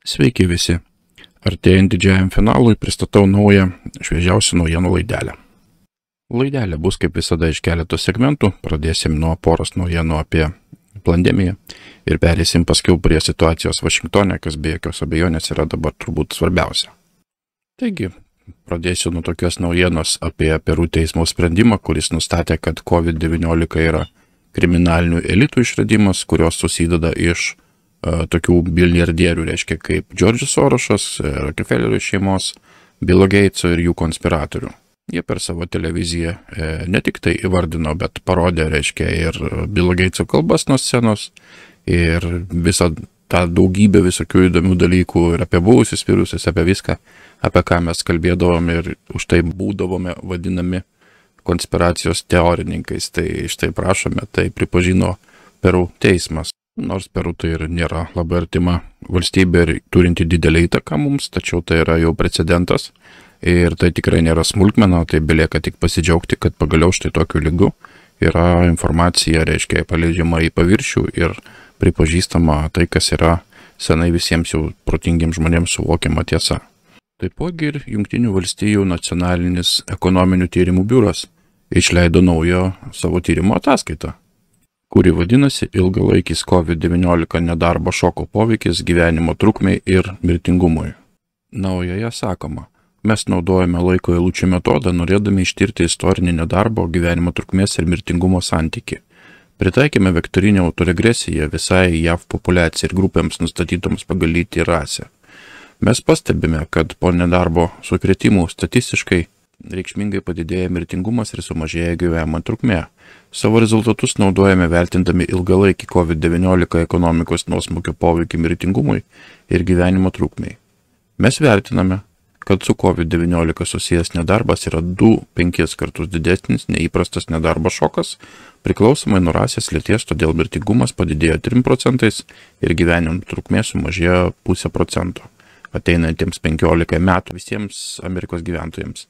Sveiki visi. Artėjant didžiajam finalui pristatau naują šviežiausių naujienų laidelę. Laidelė bus kaip visada iš keletos segmentų, pradėsim nuo poros naujienų apie pandemiją ir perėsim paskiau prie situacijos Vašingtone, kas be jokios abejonės yra dabar turbūt svarbiausia. Taigi, pradėsiu nuo tokios naujienos apie Peru teismo sprendimą, kuris nustatė, kad COVID-19 yra kriminalinių elitų išradimas, kurios susideda iš tokių milijardierių, reiškia kaip Džordžas Sorošas, Rockefellerio šeimos, Billo Gateso ir jų konspiratorių. Jie per savo televiziją ne tik tai įvardino, bet parodė, reiškia, ir Billo Gateso kalbas nuo scenos, ir visą tą daugybę visokių įdomių dalykų, ir apie buvusius virusus, apie viską, apie ką mes kalbėdavome ir už tai būdavome vadinami konspiracijos teorininkais. Tai štai prašome, tai pripažino Peru teismas. Nors Peru tai ir nėra labai artima valstybė ir turinti didelį įtaką mums, tačiau tai yra jau precedentas ir tai tikrai nėra smulkmena, tai belieka tik pasidžiaugti, kad pagaliau štai tokiu lygiu yra informacija, reiškia, paleidžiama į paviršių ir pripažįstama tai, kas yra senai visiems jau protingiems žmonėms suvokiama tiesa. Taipogi ir Jungtinių valstijų nacionalinis ekonominių tyrimų biuras išleido naują savo tyrimo ataskaitą, kuri vadinasi ilgalaikis COVID-19 nedarbo šoko poveikis gyvenimo trukmei ir mirtingumui. Joje sakoma, mes naudojame laiko eilučių metodą, norėdami ištirti istorinį nedarbo, gyvenimo trukmės ir mirtingumo santykį. Pritaikėme vektorinę autoregresiją visai JAV populiacijai ir grupėms nustatytoms pagal lytį ir rasę. Mes pastebime, kad po nedarbo sukrėtimų statistiškai reikšmingai padidėja mirtingumas ir sumažėja gyvenimo trukmė. Savo rezultatus naudojame vertindami ilgalaikį COVID-19 ekonomikos nuosmukio poveikį mirtingumui ir gyvenimo trukmei. Mes vertiname, kad su COVID-19 susijęs nedarbas yra 2-5 kartus didesnis nei įprastas nedarbo šokas, priklausomai nuo rasės lyties, todėl mirtingumas padidėjo 3% ir gyvenimo trukmė sumažėjo 0,5% ateinantiems 15 metų visiems Amerikos gyventojams.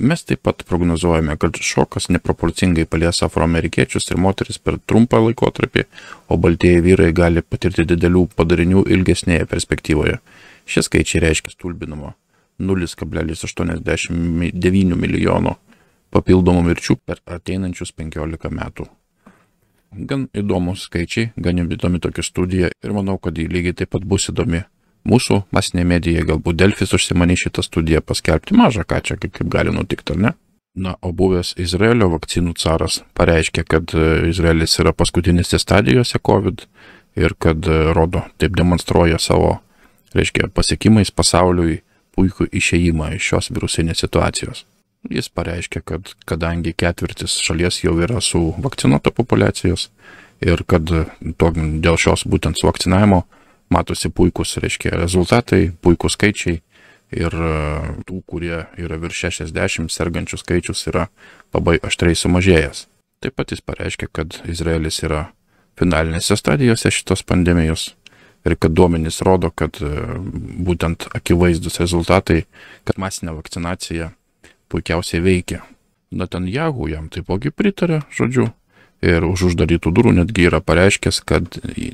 Mes taip pat prognozuojame, kad šokas neproporcingai palies afroamerikiečius ir moteris per trumpą laikotarpį, o baltieji vyrai gali patirti didelių padarinių ilgesnėje perspektyvoje. Šie skaičiai reiškia stulbinamo 0,89 milijono papildomų mirčių per ateinančius 15 metų. Gan įdomus skaičiai, gan įdomi tokia studija ir manau, kad jį lygiai taip pat bus įdomi. Mūsų masinė medija, galbūt Delfis užsimanė šitą studiją paskelbti, maža ką čia kaip gali nutikti, ar ne? O buvęs Izraelio vakcinų caras pareiškė, kad Izraelis yra paskutinėse stadijose COVID ir kad rodo, taip demonstruoja savo, reiškia, pasiekimais pasauliui puikų išėjimą iš šios virusinės situacijos. Jis pareiškė, kad kadangi ketvirtis šalies jau yra su vakcinuota populiacijos ir kad dėl šios būtent su vakcinavimo matosi puikus, reiškia, rezultatai, puikus skaičiai ir tų, kurie yra virš 60 sergančių skaičius yra labai aštriai sumažėjęs. Taip pat jis pareiškė, kad Izraelis yra finalinėse stadijose šitos pandemijos ir kad duomenys rodo, kad būtent akivaizdus rezultatai, kad masinė vakcinacija puikiausiai veikia. Netanjahu jam taipogi pritarė, žodžiu, ir už uždarytų durų netgi yra pareiškęs, kad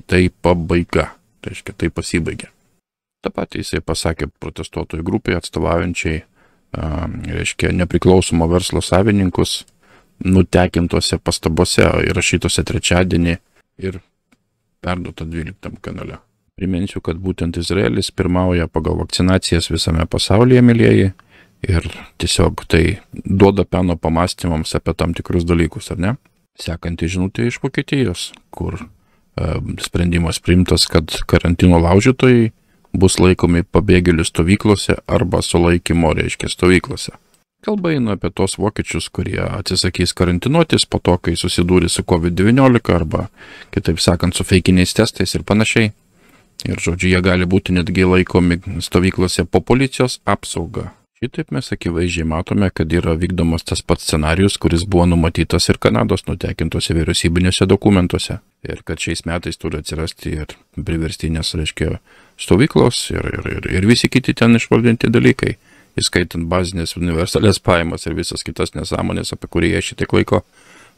tai pabaiga. Reiškia, tai pasibaigė. Ta pati jisai pasakė protestuotojų grupiai atstovaujančiai, reiškia, nepriklausomo verslo savininkus nutekintose pastabose įrašytose trečiadienį ir perduota 12 kanale. Priminsiu, kad būtent Izraelis pirmauja pagal vakcinacijas visame pasaulyje, mylėjai, ir tiesiog tai duoda peno pamastymams apie tam tikrus dalykus, ar ne? Sekanti žinutė iš Vokietijos, kur sprendimas priimtas, kad karantino laužytojai bus laikomi pabėgėlių stovyklose arba sulaikymo, reiškia, stovyklose. Kalba eina apie tos vokiečius, kurie atsisakys karantinuotis po to, kai susidūrė su COVID-19 arba, kitaip sakant, su feikiniais testais ir panašiai. Ir, žodžiu, jie gali būti netgi laikomi stovyklose po policijos apsauga. Šitaip mes akivaizdžiai matome, kad yra vykdomas tas pats scenarius, kuris buvo numatytas ir Kanados nutekintose vyriausybinėse dokumentuose. Ir kad šiais metais turi atsirasti ir priverstinės, reiškia, stovyklos ir visi kiti ten išvardinti dalykai, įskaitant bazinės universalės pajamas ir visas kitas nesąmonės, apie kurį jie šitiek laiko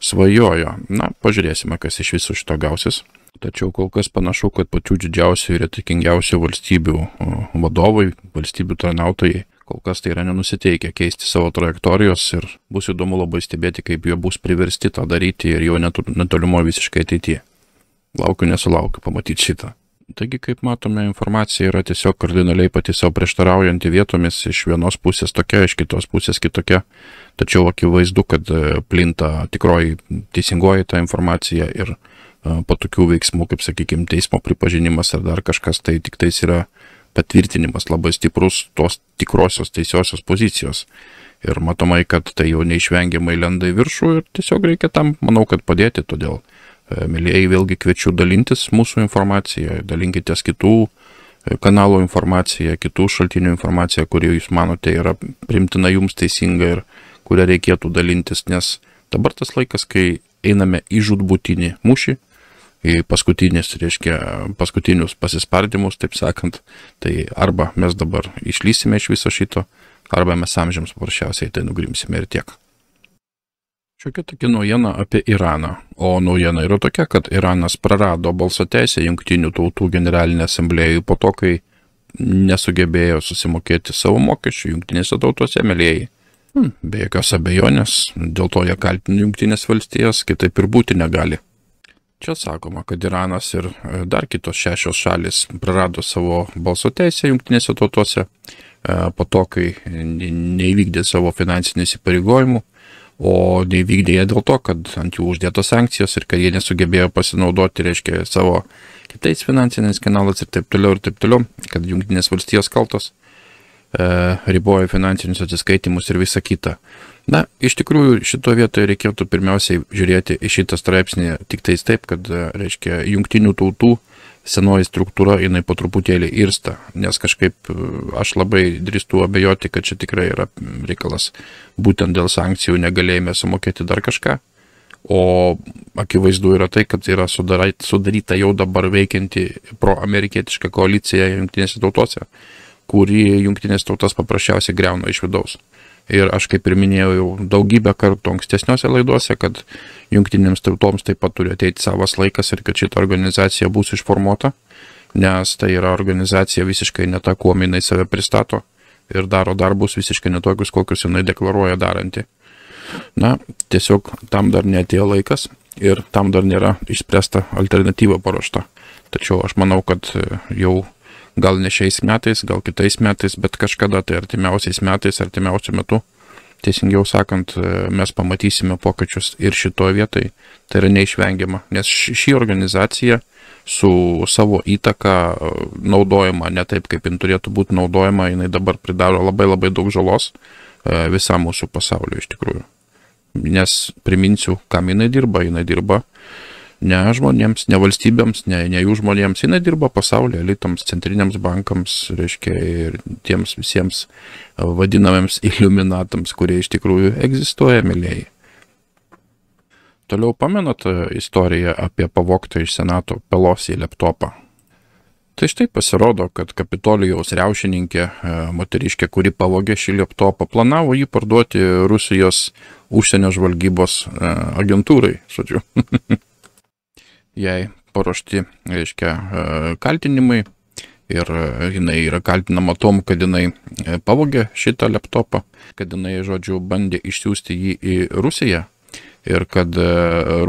svajojo. Pažiūrėsime, kas iš viso šito gausis. Tačiau kol kas panašu, kad pačių didžiausių ir įtakingiausių valstybių vadovai, valstybių tarnautojai, kol kas tai yra nenusiteikę keisti savo trajektorijos ir bus įdomu labai stebėti, kaip jie bus priversti tą daryti ir jau netolimo visiškai ateityje. Laukiu nesulaukiu pamatyti šitą. Taigi, kaip matome, informacija yra tiesiog kardinaliai pati savo prieštaraujanti vietomis, iš vienos pusės tokia, iš kitos pusės kitokia, tačiau akivaizdu, kad plinta tikroji teisingoji ta informacija ir po tokių veiksmų, kaip sakykime, teismo pripažinimas ar dar kažkas, tai tik tais yra patvirtinimas labai stiprus tos tikrosios teisiosios pozicijos. Ir matomai, kad tai jau neišvengiamai lenda į viršų ir tiesiog reikia tam, manau, kad padėti, todėl mėlyjei, vėlgi kviečiu dalintis mūsų informaciją, dalinkitės kitų kanalų informaciją, kitų šaltinių informaciją, kuri jūs manote yra primtina jums teisinga ir kurią reikėtų dalintis, nes dabar tas laikas, kai einame į žūtbūtinį mūšį, į paskutinius pasispardymus, taip sakant, tai arba mes dabar išlysime iš viso šito, arba mes amžiams paprasčiausiai tai nugrimsime ir tiek. Šiokia tokia naujiena apie Iraną, o naujiena yra tokia, kad Iranas prarado balso teisę Jungtinių tautų generalinė asamblėjai po to, kai nesugebėjo susimokėti savo mokesčių Jungtinėse tautose, mėlyjei. Be jokios abejonės, dėl to jie kaltina Jungtinės valstijas, kitaip ir būti negali. Čia sakoma, kad Iranas ir dar kitos 6 šalis prarado savo balso teisę Jungtinėse tautose po to, kai neįvykdė savo finansinių įsipareigojimų, o neįvykdė jie dėl to, kad ant jų uždėtos sankcijos ir kad jie nesugebėjo pasinaudoti, reiškia, savo kitais finansiniais kanalais ir taip toliau, kad Jungtinės valstijos kaltos riboja finansinius atsiskaitimus ir visa kita. Na, iš tikrųjų, šito vietoje reikėtų pirmiausiai žiūrėti į šitą straipsnį tik tais taip, kad, reiškia, Jungtinių tautų senoji struktūra, jinai po truputėlį irsta, nes kažkaip aš labai drįstu abejoti, kad čia tikrai yra reikalas būtent dėl sankcijų negalėjome sumokėti dar kažką, o akivaizdu yra tai, kad yra sudaryta jau dabar veikianti proamerikietiška koalicija Jungtinėse tautose, kuri Jungtinės tautas paprasčiausiai griauna iš vidaus. Ir aš kaip ir minėjau jau daugybę kartų ankstesniuose laiduose, kad Jungtinėms tautoms taip pat turi ateiti savas laikas ir kad šita organizacija bus išformuota, nes tai yra organizacija visiškai ne ta, kuo jinai save pristato ir daro darbus visiškai netokius, kokius jinai deklaruoja daranti. Na, tiesiog tam dar neatėjo laikas ir tam dar nėra išspręsta alternatyva paruošta. Tačiau aš manau, kad jau gal ne šiais metais, gal kitais metais, bet kažkada tai artimiausiais metais, artimiausiu metu, teisingiau sakant, mes pamatysime pokyčius ir šitoje vietoje. Tai yra neišvengiama, nes ši organizacija su savo įtaka naudojama ne taip, kaip jin turėtų būti naudojama, jinai dabar pridaro labai daug žalos visam mūsų pasauliu iš tikrųjų. Nes priminsiu, kam jinai dirba ne žmonėms, ne valstybėms, ne jų žmonėms, jinai dirba pasaulio elitams, centriniams bankams, reiškia, ir tiems visiems vadinamiems iliuminatams, kurie iš tikrųjų egzistuoja, mėlyjei. Toliau pamenat istoriją apie pavogtą iš Senato Pelosi laptopą? Tai štai pasirodo, kad Kapitolijaus riaušininkė, moteriškė, kuri pavogė šį laptopą, planavo jį parduoti Rusijos užsienio žvalgybos agentūrai, žodžiu. Jai paruošti, reiškia, kaltinimai ir jinai yra kaltinama tom, kad jinai pavogė šitą laptopą, kad jinai, žodžiu, bandė išsiųsti jį į Rusiją ir kad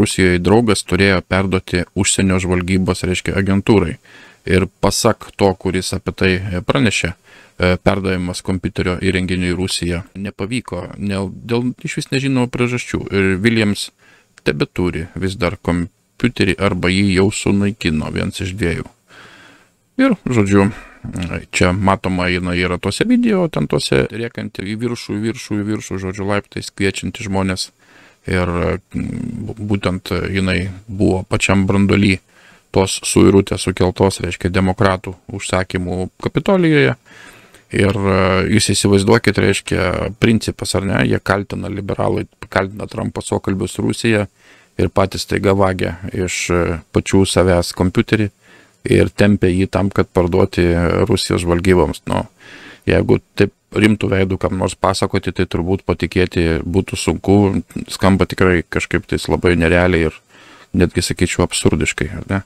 Rusijoje draugas turėjo perduoti užsienio žvalgybos, reiškia, agentūrai. Ir pasak to, kuris apie tai pranešė, perdavimas kompiuterio įrenginio į Rusiją nepavyko, dėl iš vis nežinomų priežasčių. Ir Williams tebeturi vis dar kompiuterį arba jį jau sunaikino, vienas iš 2. Ir, žodžiu, čia matoma jinai yra tose video, ten tose rėkanti į viršų, žodžiu, laiptais kviečianti žmonės. Ir būtent jinai buvo pačiam branduoly tos suirutės sukeltos, reiškia, demokratų užsakymų Kapitolijoje. Ir jūs įsivaizduokit, reiškia, principas, ar ne, jie kaltina liberalai, kaltina Trumpą suokalbius su Rusija ir patys taiga vagia iš pačių savęs kompiuterį ir tempia jį tam, kad parduoti Rusijos žvalgyboms. Nu, jeigu taip rimtų veidų kam nors pasakoti, tai turbūt patikėti būtų sunku, skamba tikrai kažkaip tais labai nerealiai ir netgi, sakyčiau, absurdiškai, ar ne?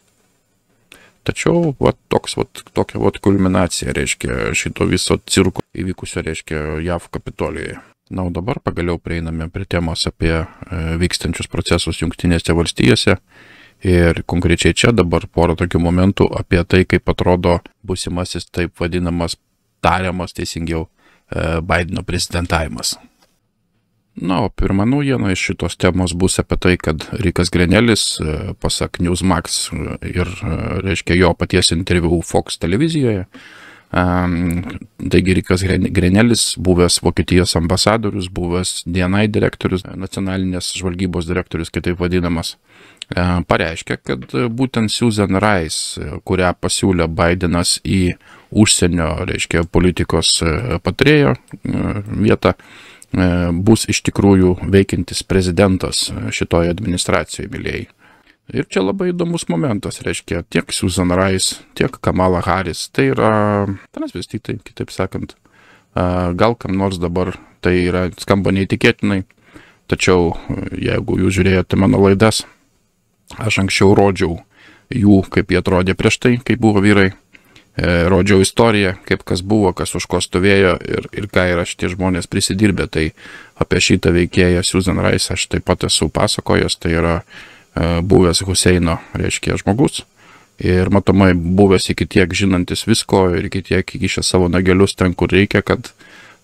Tačiau tokia kulminacija, reiškia, šito viso cirko įvykusio, reiškia, JAV Kapitolijoje. Na, o dabar pagaliau prieiname prie temos apie vykstančius procesus Jungtinėse valstijose. Ir konkrečiai čia dabar porą tokių momentų apie tai, kaip atrodo būsimasis taip vadinamas, tariamas teisingiau, Bideno prezidentavimas. Na, o pirma naujiena iš šitos temos bus apie tai, kad Rikas Grenelis, pasak Newsmax ir, reiškia, jo paties interviu Fox televizijoje, taigi Rikas Grenelis, buvęs Vokietijos ambasadorius, buvęs DNI direktorius, nacionalinės žvalgybos direktorius, kitaip vadinamas, pareiškia, kad būtent Susan Rice, kurią pasiūlė Bidenas į užsienio, reiškia, politikos patarėjo vietą, bus iš tikrųjų veikiantis prezidentas šitoje administracijoje, mylėjai. Ir čia labai įdomus momentas, reiškia, tiek Susan Rice, tiek Kamala Harris, tai yra transvestitai, kitaip sakant. Gal kam nors dabar tai yra skamba neįtikėtinai, tačiau jeigu jūs žiūrėjote mano laidas, aš anksčiau rodžiau jų, kaip jie atrodė prieš tai, kai buvo vyrai. Rodžiau istoriją, kaip kas buvo, kas už ko stovėjo ir ką yra šitie žmonės prisidirbę. Tai apie šitą veikėją Susan Rice aš taip pat esu pasakojęs, tai yra buvęs Huseino, reiškia, žmogus. Ir matomai buvęs iki tiek žinantis visko ir iki tiek įkišęs savo nagelius ten, kur reikia, kad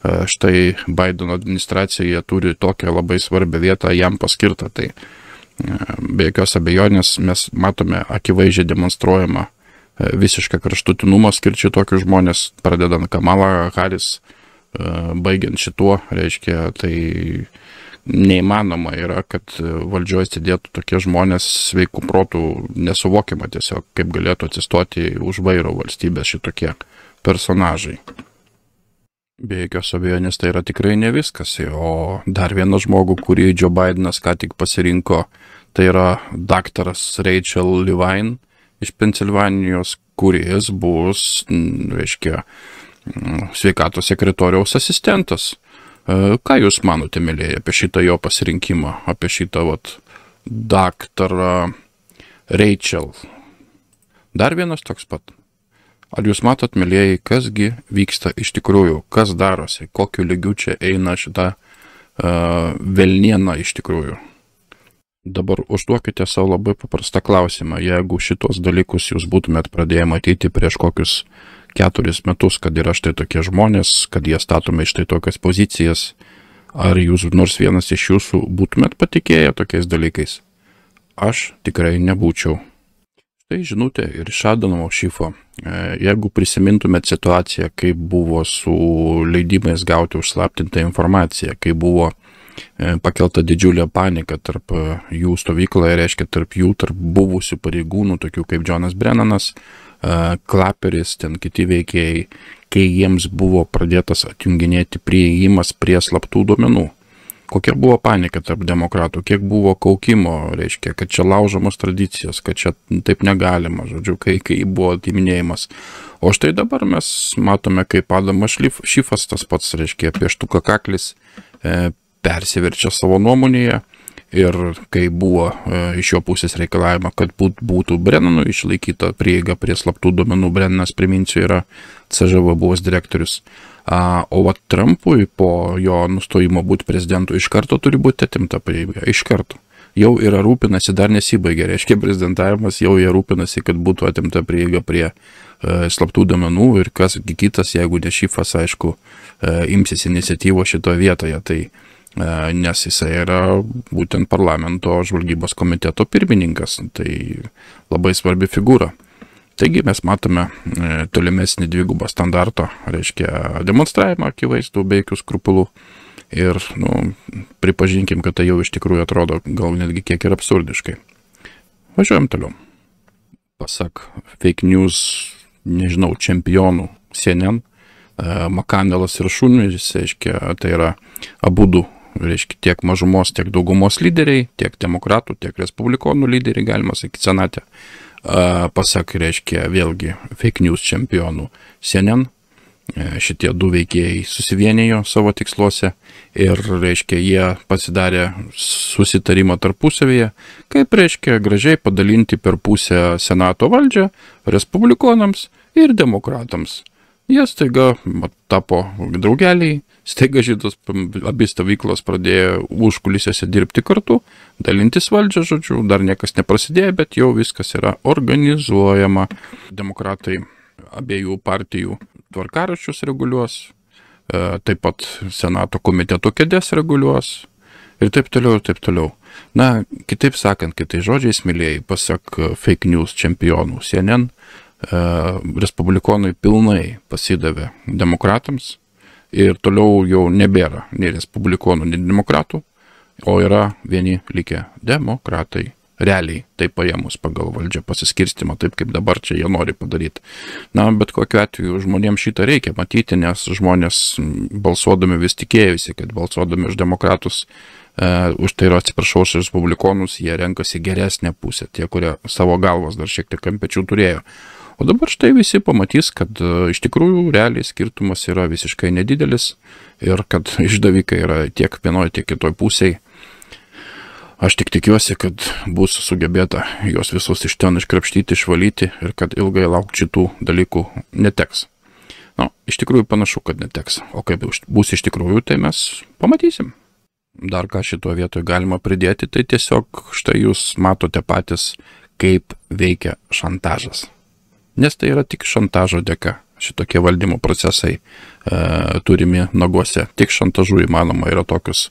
štai Bideno administracija turi tokią labai svarbią vietą jam paskirtą. Tai be jokios abejonės mes matome akivaizdžiai demonstruojama visišką kraštutinumą skirčių tokius žmonės, pradedant Kamala Harris, baigiant šituo, reiškia, tai neįmanoma yra, kad valdžioje sėdėtų tokie žmonės sveikų protų, nesuvokiama tiesiog, kaip galėtų atsistoti už vairo valstybės šitokie personažai. Be jokios abejonės tai yra tikrai ne viskas, o dar vieną žmogų, kurį Joe Bidenas ką tik pasirinko, tai yra daktaras Rachel Levine iš Pensilvanijos, kuris bus, reiškia, sveikatos sekretoriaus asistentas. Ką jūs manote, mėlyje, apie šitą jo pasirinkimą, apie šitą daktarą Rachel? Dar vienas toks pat. Ar jūs matot, mėlyje, kasgi vyksta iš tikrųjų, kas darosi, kokiu lygiu čia eina šitą velnieną iš tikrųjų? Dabar užduokite savo labai paprastą klausimą. Jeigu šitos dalykus jūs būtumėt pradėję matyti prieš kokius 4 metus, kad yra štai tokie žmonės, kad jie statomi štai tokias pozicijas, ar jūs nors vienas iš jūsų būtumėt patikėję tokiais dalykais? Aš tikrai nebūčiau. Štai žinutė ir iš Adamo Šifo. Jeigu prisimintumėt situaciją, kaip buvo su leidimais gauti užslaptintą informaciją, kai buvo pakelta didžiulė panika tarp jų stovykloje, reiškia tarp buvusių pareigūnų, tokių kaip Jonas Brennanas, Klaperis, ten kiti veikėjai, kai jiems buvo pradėtas atjunginėti priėjimas prie slaptų duomenų. Kokia buvo panika tarp demokratų, kiek buvo kaukimo, reiškia, kad čia laužamos tradicijos, kad čia taip negalima, žodžiu, kai buvo atiminėjimas. O štai dabar mes matome, kaip Adamas Šifas, tas pats, reiškia, pieštuko kaklis, persiverčia savo nuomonėje ir kai buvo iš jo pusės reikalavimo, kad būtų Brennanui išlaikyta prieiga prie slaptų duomenų, Brennanas, priminsiu, yra CŽV buvęs direktorius, o Trumpui po jo nustojimo būti prezidentu iš karto turi būti atimta prieiga, iš karto. Jau yra rūpinasi, dar nesibaigė, reiškia, prezidentavimas, jau jie rūpinasi, kad būtų atimta prieiga prie slaptų duomenų ir kas kitas, jeigu ne Šifas, aišku, imsis iniciatyvo šitoje vietoje, tai nes jisai yra būtent parlamento žvalgybos komiteto pirmininkas, tai labai svarbi figūra. Taigi mes matome tolimesnį dvigubą standarto, reiškia, demonstravimą akivaizdų be jokių skrupulų ir, pripažinkim, kad tai jau iš tikrųjų atrodo gal netgi kiek ir absurdiškai. Važiuojam toliau. Pasak fake news, nežinau, čempionų CNN, McConnellas ir Šunis, reiškia, tai yra abudu, reiškia, tiek mažumos, tiek daugumos lyderiai, tiek demokratų, tiek respublikonų lyderiai, galima sakyti, senate, pasak, reiškia, vėlgi fake news čempionų CNN, šitie du veikėjai susivienijo savo tiksluose ir, reiškia, jie pasidarė susitarimą tarpusavėje, kaip, reiškia, gražiai padalinti per pusę Senato valdžią respublikonams ir demokratams. Jie staiga tapo draugeliai, staiga šitos abi stovyklos pradėjo užkulisiuose dirbti kartu, dalintis valdžią, žodžiu, dar niekas neprasidėjo, bet jau viskas yra organizuojama. Demokratai abiejų partijų tvarkaraščius reguliuos, taip pat Senato komiteto kėdes reguliuos ir taip toliau, ir taip toliau. Na, kitaip sakant, kitais žodžiais, mylėjai, pasak fake news čempionų CNN, respublikonai pilnai pasidavė demokratams ir toliau jau nebėra nei respublikonų, nei demokratų, o yra vieni likę demokratai. Realiai tai paėmus pagal valdžią pasiskirstimą, taip kaip dabar čia jie nori padaryti. Na, bet kokiu atveju žmonėms šitą reikia matyti, nes žmonės balsuodami vis tikėjusi, kad balsuodami už demokratus, už tai yra atsiprašau už respublikonus, jie renkasi geresnę pusę, tie, kurie savo galvas dar šiek tiek ant pečių turėjo. O dabar štai visi pamatys, kad iš tikrųjų realiai skirtumas yra visiškai nedidelis ir kad išdavikai yra tiek vienoje, tiek kitoj pusėje. Aš tik tikiuosi, kad bus sugebėta juos visus iš ten iškrapštyti, išvalyti ir kad ilgai laukti šitų dalykų neteks. Na, iš tikrųjų panašu, kad neteks. O kaip bus iš tikrųjų, tai mes pamatysim. Dar ką šito vietoje galima pridėti, tai tiesiog štai jūs matote patys, kaip veikia šantažas. Nes tai yra tik šantažo dėka. Šitokie valdymo procesai turimi naguose. Tik šantažu įmanoma yra tokius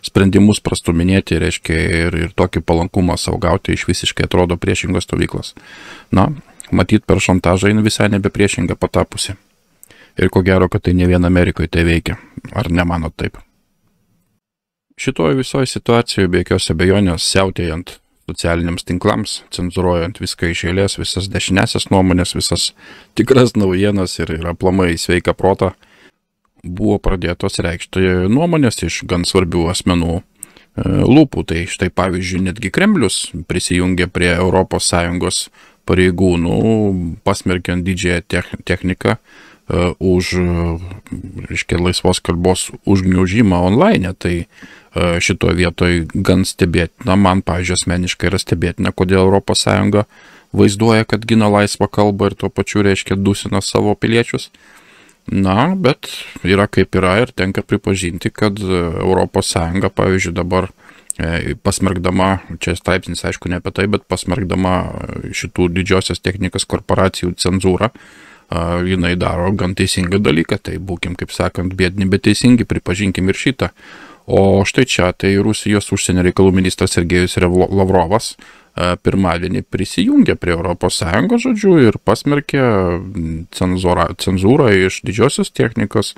sprendimus prastuminėti, reiškia, ir tokį palankumą savo gauti iš visiškai atrodo priešingos stovyklos. Na, matyt, per šantažą visai nebe priešinga patapusi. Ir ko gero, kad tai ne vien Amerikoje tai veikia. Ar nemanot taip? Šitoje visoje situacijoje be jokios abejonės siautėjant socialiniams tinklams, cenzuruojant viską iš eilės, visas dešinėsias nuomonės, visas tikras naujienas ir aplamai sveiką protą, buvo pradėtos reikšti nuomonės iš gan svarbių asmenų lūpų. Tai štai pavyzdžiui, netgi Kremlius prisijungė prie ES pareigūnų, pasmerkiant didžiąją techniką už, reiškia, laisvos kalbos užgniaužimą online. Tai šitoje vietoje gan stebėtina, man, pavyzdžiui, asmeniškai yra stebėtina, kodėl ES vaizduoja, kad gina laisvą kalbą ir tuo pačiu, reiškia, dusina savo piliečius. Na, bet yra kaip yra ir tenka pripažinti, kad ES, pavyzdžiui, dabar pasmerkdama, čia straipsnis aišku ne apie tai, bet pasmerkdama šitų didžiosios technikos korporacijų cenzūrą, jinai daro gan teisingą dalyką. Tai būkim, kaip sakant, biedni, bet teisingi, pripažinkim ir šitą. O štai čia, tai Rusijos užsienio reikalų ministras Sergejus Lavrovas pirmadienį prisijungė prie ES, žodžiu, ir pasmerkė cenzūrą iš didžiosios technikos.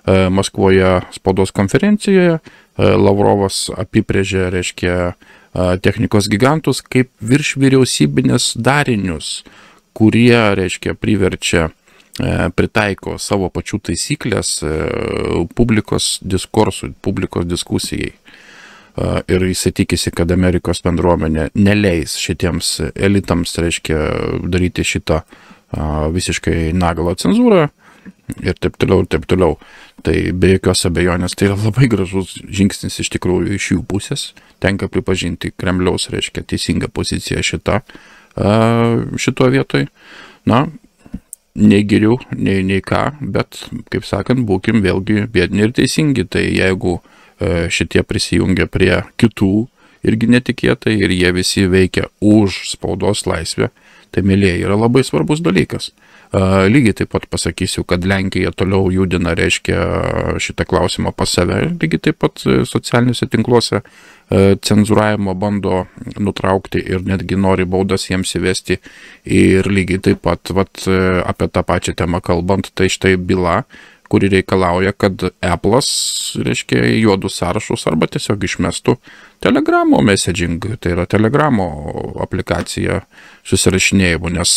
Maskvoje spaudos konferencijoje Lavrovas apibrėžė, reiškia, technikos gigantus kaip virš vyriausybinės darinius, kurie, reiškia, priverčia, pritaiko savo pačių taisyklės publikos diskursui, publikos diskusijai. Ir jisai tikisi, kad Amerikos bendruomenė neleis šitiems elitams, reiškia, daryti šitą visiškai naglą cenzūrą ir taip toliau, ir taip toliau. Tai be jokios abejonės tai yra labai gražus žingsnis iš tikrųjų iš jų pusės. Tenka pripažinti Kremliaus, reiškia, teisingą poziciją šito vietoj. Na, nei geriau, nei ką, bet, kaip sakant, būkim vėlgi biedni ir teisingi. Tai jeigu šitie prisijungia prie kitų irgi netikėtai ir jie visi veikia už spaudos laisvę, tai, mėlyje, yra labai svarbus dalykas. Lygiai taip pat pasakysiu, kad Lenkija toliau judina, reiškia, šitą klausimą pas save, lygiai taip pat socialiniuose tinkluose cenzūravimo bando nutraukti ir netgi nori baudas jiems įvesti. Ir lygiai taip pat apie tą pačią temą kalbant, tai štai byla, kuri reikalauja, kad Apple'as, reiškia, juodus sąrašus arba tiesiog išmestų Telegramo messaging, tai yra Telegramo aplikacija susirašinėjimų, nes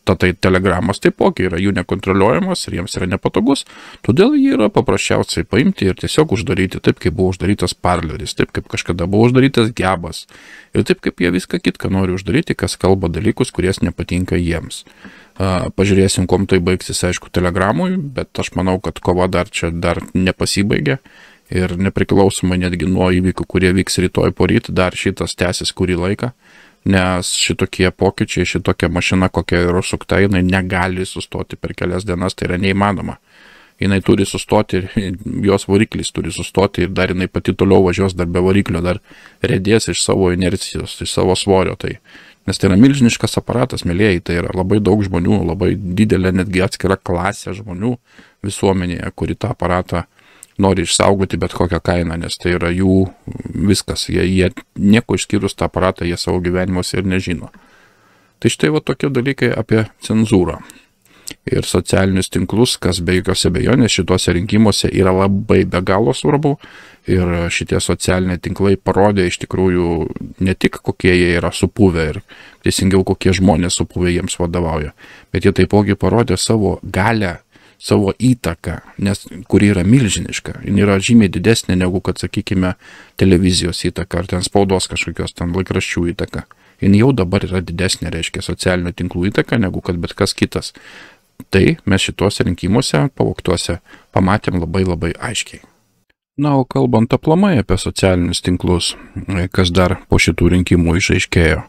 tai Telegramas taipogi yra jų nekontroliuojamas ir jiems yra nepatogus, todėl jį yra paprasčiausiai paimti ir tiesiog uždaryti taip, kaip buvo uždarytas Parleris, taip, kaip kažkada buvo uždarytas Gebas ir taip, kaip jie viską kitką nori uždaryti, kas kalba dalykus, kuries nepatinka jiems. Pažiūrėsim, kom tai baigsis, aišku, Telegramui, bet aš manau, kad kova dar nepasibaigė. Ir nepriklausomai netgi nuo įvykių, kurie vyks rytoj poryt, dar šitas tęsis kurį laiką, nes šitokie pokyčiai, šitokia mašina, kokia yra sukta, jinai negali sustoti per kelias dienas, tai yra neįmanoma. Jinai turi sustoti, jos variklis turi sustoti ir dar jinai pati toliau važiuos dar be variklio, dar redės iš savo inercijos, iš savo svorio. Nes tai yra milžiniškas aparatas, mėlėjai, tai yra labai daug žmonių, labai didelė netgi atskira klasė žmonių visuomenėje, kuri tą aparatą nori išsaugoti bet kokią kainą, nes tai yra jų viskas, jie nieko išskyrus tą aparatą, jie savo gyvenimuose ir nežino. Tai štai va tokie dalykai apie cenzūrą ir socialinius tinklus, kas be jokios abejonės šituose rinkimuose yra labai be galo svarbu ir šitie socialiniai tinklai parodė iš tikrųjų ne tik kokie jie yra supuvę ir teisingiau kokie žmonės supuvę jiems vadovauja, bet jie taipogi parodė savo galią, savo įtaką, nes kuri yra milžiniška, ji yra žymiai didesnė negu, kad, sakykime, televizijos įtaka ar ten spaudos kažkokios ten laikraščių įtaka. Ji jau dabar yra didesnė, reiškia, socialinių tinklų įtaka negu kad bet kas kitas. Tai mes šituose rinkimuose, pavogtuose, pamatėm labai labai aiškiai. Na, o kalbant aplamai apie socialinius tinklus, kas dar po šitų rinkimų išaiškėjo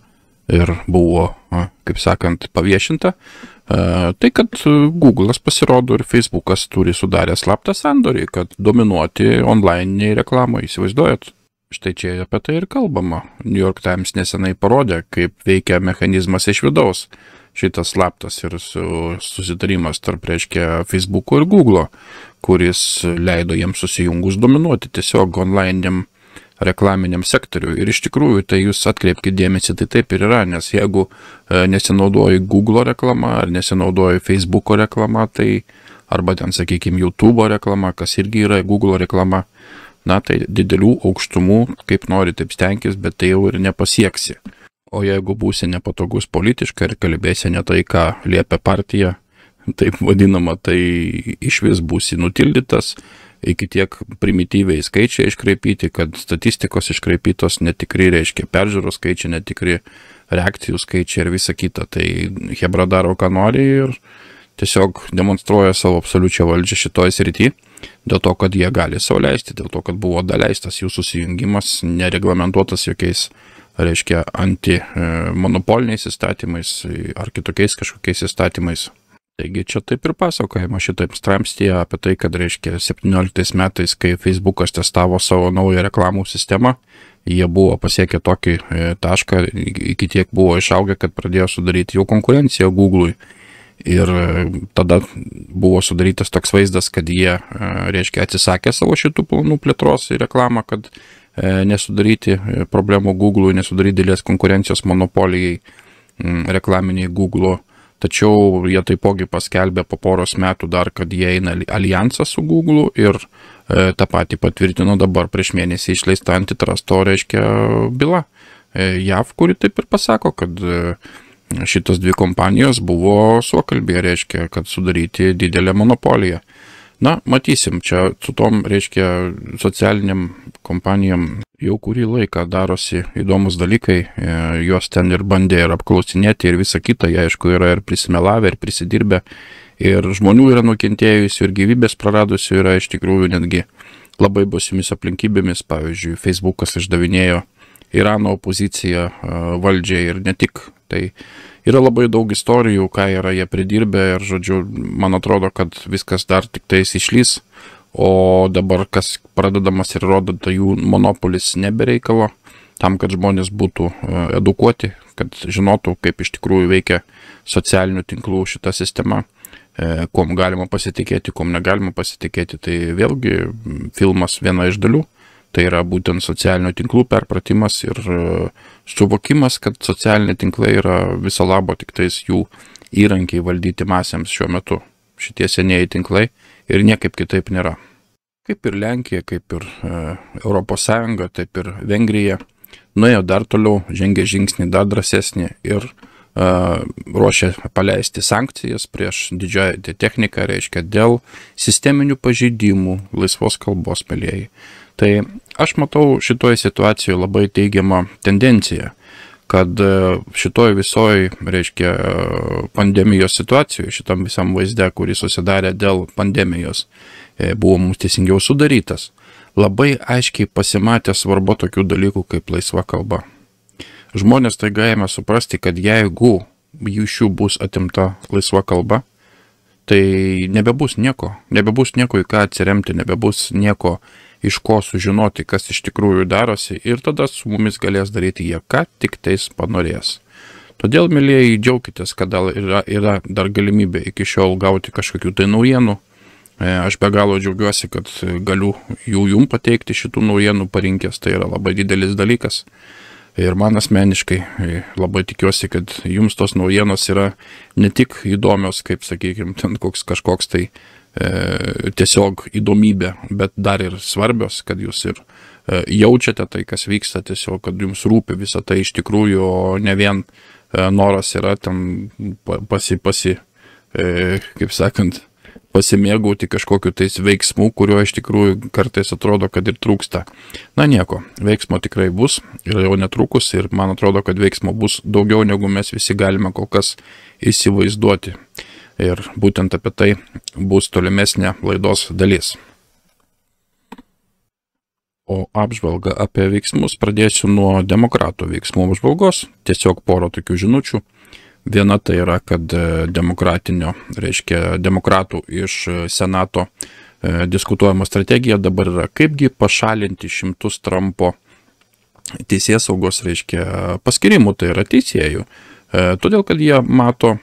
ir buvo, kaip sakant, paviešinta, tai kad Google'as pasirodo ir Facebook'as turi sudarę slaptą sandorį, kad dominuoti online reklamą, įsivaizduojat? Štai čia apie tai ir kalbama. New York Times nesenai parodė, kaip veikia mechanizmas iš vidaus. Šitas slaptas ir susitarimas tarp, reiškia, Facebook'o ir Google'o, kuris leido jiems susijungus dominuoti tiesiog online'iniam reklaminiam sektoriui. Ir iš tikrųjų, tai jūs atkreipkite dėmesį, tai taip ir yra, nes jeigu nesinaudoji Google'o reklama ar nesinaudoji Facebook'o reklama, tai arba ten, sakykime, YouTube'o reklama, kas irgi yra Google'o reklama, na, tai didelių aukštumų, kaip nori, taip stenkis, bet tai jau ir nepasieksi. O jeigu būsi nepatogus politiškai ir kalbėsi ne tai, ką liepia partija, taip vadinama, tai iš vis būsi nutildytas, iki tiek primityviai skaičiai iškraipyti, kad statistikos iškraipytos, netikri, reiškia, peržiūros skaičiai, netikri reakcijų skaičiai ir visa kita. Tai Hebra daro, ką nori ir tiesiog demonstruoja savo absoliučią valdžią šitoj srity, dėl to, kad jie gali sau leisti, dėl to, kad buvo daleistas jų susijungimas, nereglamentuotas jokiais, reiškia, antimonopoliniais įstatymais ar kitokiais kažkokiais įstatymais. Taigi čia taip ir pasakojama šitaip stramstyje apie tai, kad, reiškia, 17 metais, kai Facebook'as testavo savo naują reklamų sistemą, jie buvo pasiekę tokį tašką, iki tiek buvo išaugę, kad pradėjo sudaryti jau konkurenciją Google'ui. Ir tada buvo sudarytas toks vaizdas, kad jie, reiškia, atsisakė savo šitų planų plėtros į reklamą, kad nesudaryti problemų Google'ui, nesudaryti didelės konkurencijos monopolijai reklaminiai Google'o. Tačiau jie taipogi paskelbė po poros metų dar, kad jie eina alijansą su Google'u ir tą patį patvirtino dabar prieš mėnesį išleista antitrusto, reiškia, byla JAV, kuri taip ir pasako, kad šitos dvi kompanijos buvo suokalbėje, reiškia, kad sudaryti didelę monopoliją. Na, matysim, čia su tom, reiškia, socialiniam kompanijom jau kurį laiką darosi įdomus dalykai, juos ten ir bandė ir apklausinėti ir visa kita, jie aišku yra ir prisimelavę, ir prisidirbę, ir žmonių yra nukentėjusių, ir gyvybės praradusių yra iš tikrųjų netgi labai bausiomis aplinkybėmis. Pavyzdžiui, Facebook'as išdavinėjo Irano opoziciją valdžiai ir ne tik. Tai yra labai daug istorijų, ką yra jie pridirbę ir, žodžiu, man atrodo, kad viskas dar tik tais išlys, o dabar kas pradedamas ir rodo, tai jų monopolis nebereikalo, tam, kad žmonės būtų edukuoti, kad žinotų, kaip iš tikrųjų veikia socialinių tinklų šita sistema, kuom galima pasitikėti, kuom negalima pasitikėti. Tai vėlgi filmas viena iš dalių. Tai yra būtent socialinių tinklų perpratimas ir suvokimas, kad socialiniai tinklai yra viso labo tik tais jų įrankiai valdyti masėms šiuo metu. Šitie senieji tinklai ir niekaip kitaip nėra. Kaip ir Lenkija, kaip ir Europos Sąjunga, taip ir Vengrija nuėjo dar toliau, žengė žingsnį dar drąsesnį ir ruošia paleisti sankcijas prieš didžiąją techniką, reiškia dėl sisteminių pažeidimų laisvos kalbos, mielieji. Tai aš matau šitoje situacijoje labai teigiamą tendenciją, kad šitoj visoj, reiškia, pandemijos situacijoje, šitam visam vaizde, kurį susidarė dėl pandemijos, buvo mums teisingiau sudarytas, labai aiškiai pasimatė svarbu tokių dalykų kaip laisva kalba. Žmonės tai galime suprasti, kad jeigu iš jų bus atimta laisva kalba, tai nebebus nieko į ką atsiremti, nebebus nieko iš ko sužinoti, kas iš tikrųjų darosi, ir tada su mumis galės daryti jie, ką tik tais panorės. Todėl, mielieji, džiaukitės, kad yra dar galimybė iki šiol gauti kažkokių tai naujienų. Aš be galo džiaugiuosi, kad galiu jum pateikti šitų naujienų parinkęs, tai yra labai didelis dalykas. Ir man asmeniškai labai tikiuosi, kad jums tos naujienos yra ne tik įdomios, kaip, sakykime, ten kažkoks tai tiesiog įdomybė, bet dar ir svarbios, kad jūs ir jaučiate tai, kas vyksta, tiesiog, kad jums rūpi visą tai iš tikrųjų, o ne vien noras yra ten kaip sakant, pasimėgauti kažkokiu tais veiksmu, kurio iš tikrųjų kartais atrodo, kad ir trūksta. Na nieko, veiksmo tikrai bus ir jau netrukus, ir man atrodo, kad veiksmo bus daugiau, negu mes visi galime kol kas įsivaizduoti. Ir būtent apie tai bus tolimesnė laidos dalis. O apžvalgą apie veiksmus pradėsiu nuo demokratų veiksmų apžvalgos, tiesiog porą tokių žinučių. Viena tai yra, kad demokratų iš Senato diskutuojama strategija dabar yra, kaipgi pašalinti 100 Trumpo teisėsaugos, paskirimų, tai yra teisėjų. Todėl, kad jie mato,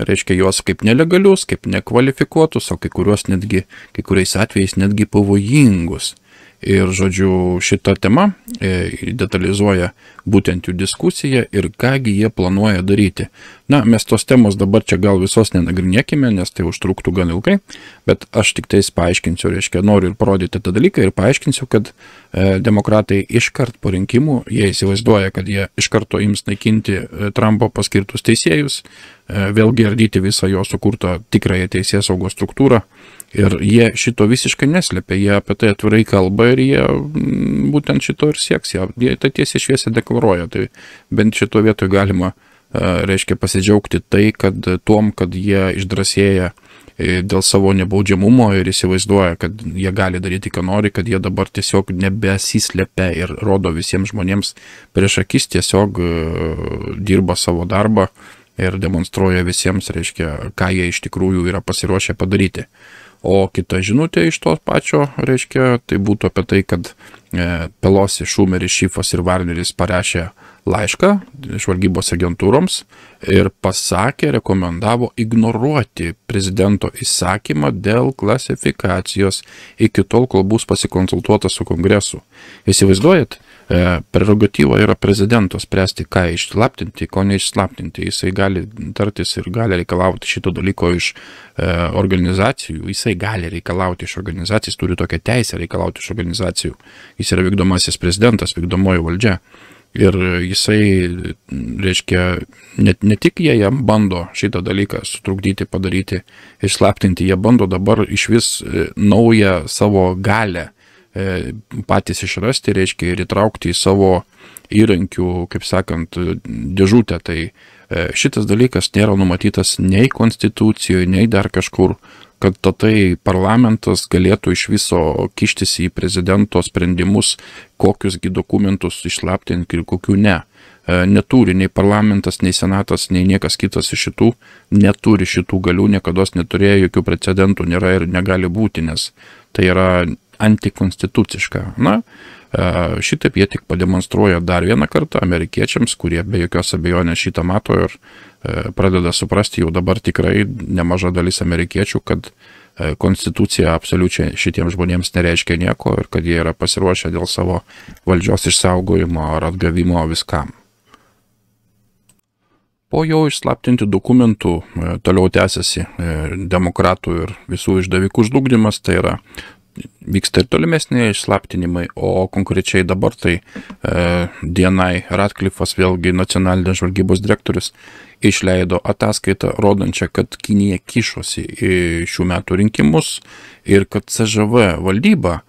juos kaip nelegalius, kaip nekvalifikuotus, o kai kuriais atvejais netgi pavojingus. Ir, žodžiu, šita tema detalizuoja būtent jų diskusiją ir kągi jie planuoja daryti. Na, mes tos temos dabar čia gal visos nenagrinėkime, nes tai užtruktų gan ilgai, bet aš tik tais paaiškinsiu, noriu ir parodyti tą dalyką ir paaiškinsiu, kad demokratai iškart po rinkimų, jie įsivaizduoja, kad jie iš karto ims naikinti Trumpo paskirtus teisėjus, vėlgi ardyti visą jo sukurtą tikrąją teisėsaugos struktūrą. Ir jie šito visiškai neslėpia, jie apie tai atvirai kalba ir jie būtent šito ir sieks, jie tai tiesiai šviesiai deklaruoja. Tai bent šito vietoj galima, pasidžiaugti tai, kad jie išdrąsėja dėl savo nebaudžiamumo ir įsivaizduoja, kad jie gali daryti, ką nori, kad jie dabar tiesiog nebesislepia ir rodo visiems žmonėms prieš akis, tiesiog dirba savo darbą ir demonstruoja visiems, ką jie iš tikrųjų yra pasiruošę padaryti. O kita žinutė iš to pačio, tai būtų apie tai, kad Pelosi, Schumeris, Schiffas ir Warneris parašė laišką žvalgybos agentūroms ir pasakė, rekomendavo ignoruoti prezidento įsakymą dėl klasifikacijos iki tol, kol bus pasikonsultuota su kongresu. Įsivaizduojat? Prerogatyva yra prezidento spręsti, ką išslaptinti, ko neišslaptinti. Jisai gali tartis ir gali reikalauti šito dalyko iš organizacijų. Jisai gali reikalauti iš organizacijų, jis turi tokią teisę reikalauti iš organizacijų. Jis yra vykdomasis prezidentas, vykdomoji valdžia. Ir jisai, ne tik jie jam bando šitą dalyką sutrukdyti, padaryti, išslaptinti, jie bando dabar iš vis naują savo galę patys išrasti, ir įtraukti į savo įrankių, kaip sakant, dėžutę. Tai šitas dalykas nėra numatytas nei konstitucijoje, nei dar kažkur, kad tai parlamentas galėtų iš viso kištis į prezidento sprendimus, kokiusgi dokumentus išslaptinti ir kokių ne. Neturi nei parlamentas, nei senatas, nei niekas kitas iš šitų, neturi šitų galių, niekados neturėjo, jokių precedentų nėra ir negali būti, nes tai yra antikonstituciška. Na, šitaip jie tik pademonstruoja dar vieną kartą amerikiečiams, kurie be jokios abejonės šitą mato ir pradeda suprasti jau dabar tikrai nemaža dalis amerikiečių, kad konstitucija absoliučiai šitiems žmonėms nereiškia nieko ir kad jie yra pasiruošę dėl savo valdžios išsaugojimo ar atgavimo viskam. Po jau išslaptinti dokumentų toliau tęsiasi demokratų ir visų išdavikų žlugdymas, tai yra vyksta ir tolimesni išslaptinimai, o konkrečiai dabar tai DNI Ratcliffe'as, vėlgi nacionalinės žvalgybos direktorius, išleido ataskaitą rodančią, kad Kinija kišosi į šių metų rinkimus ir kad CŽV valdyba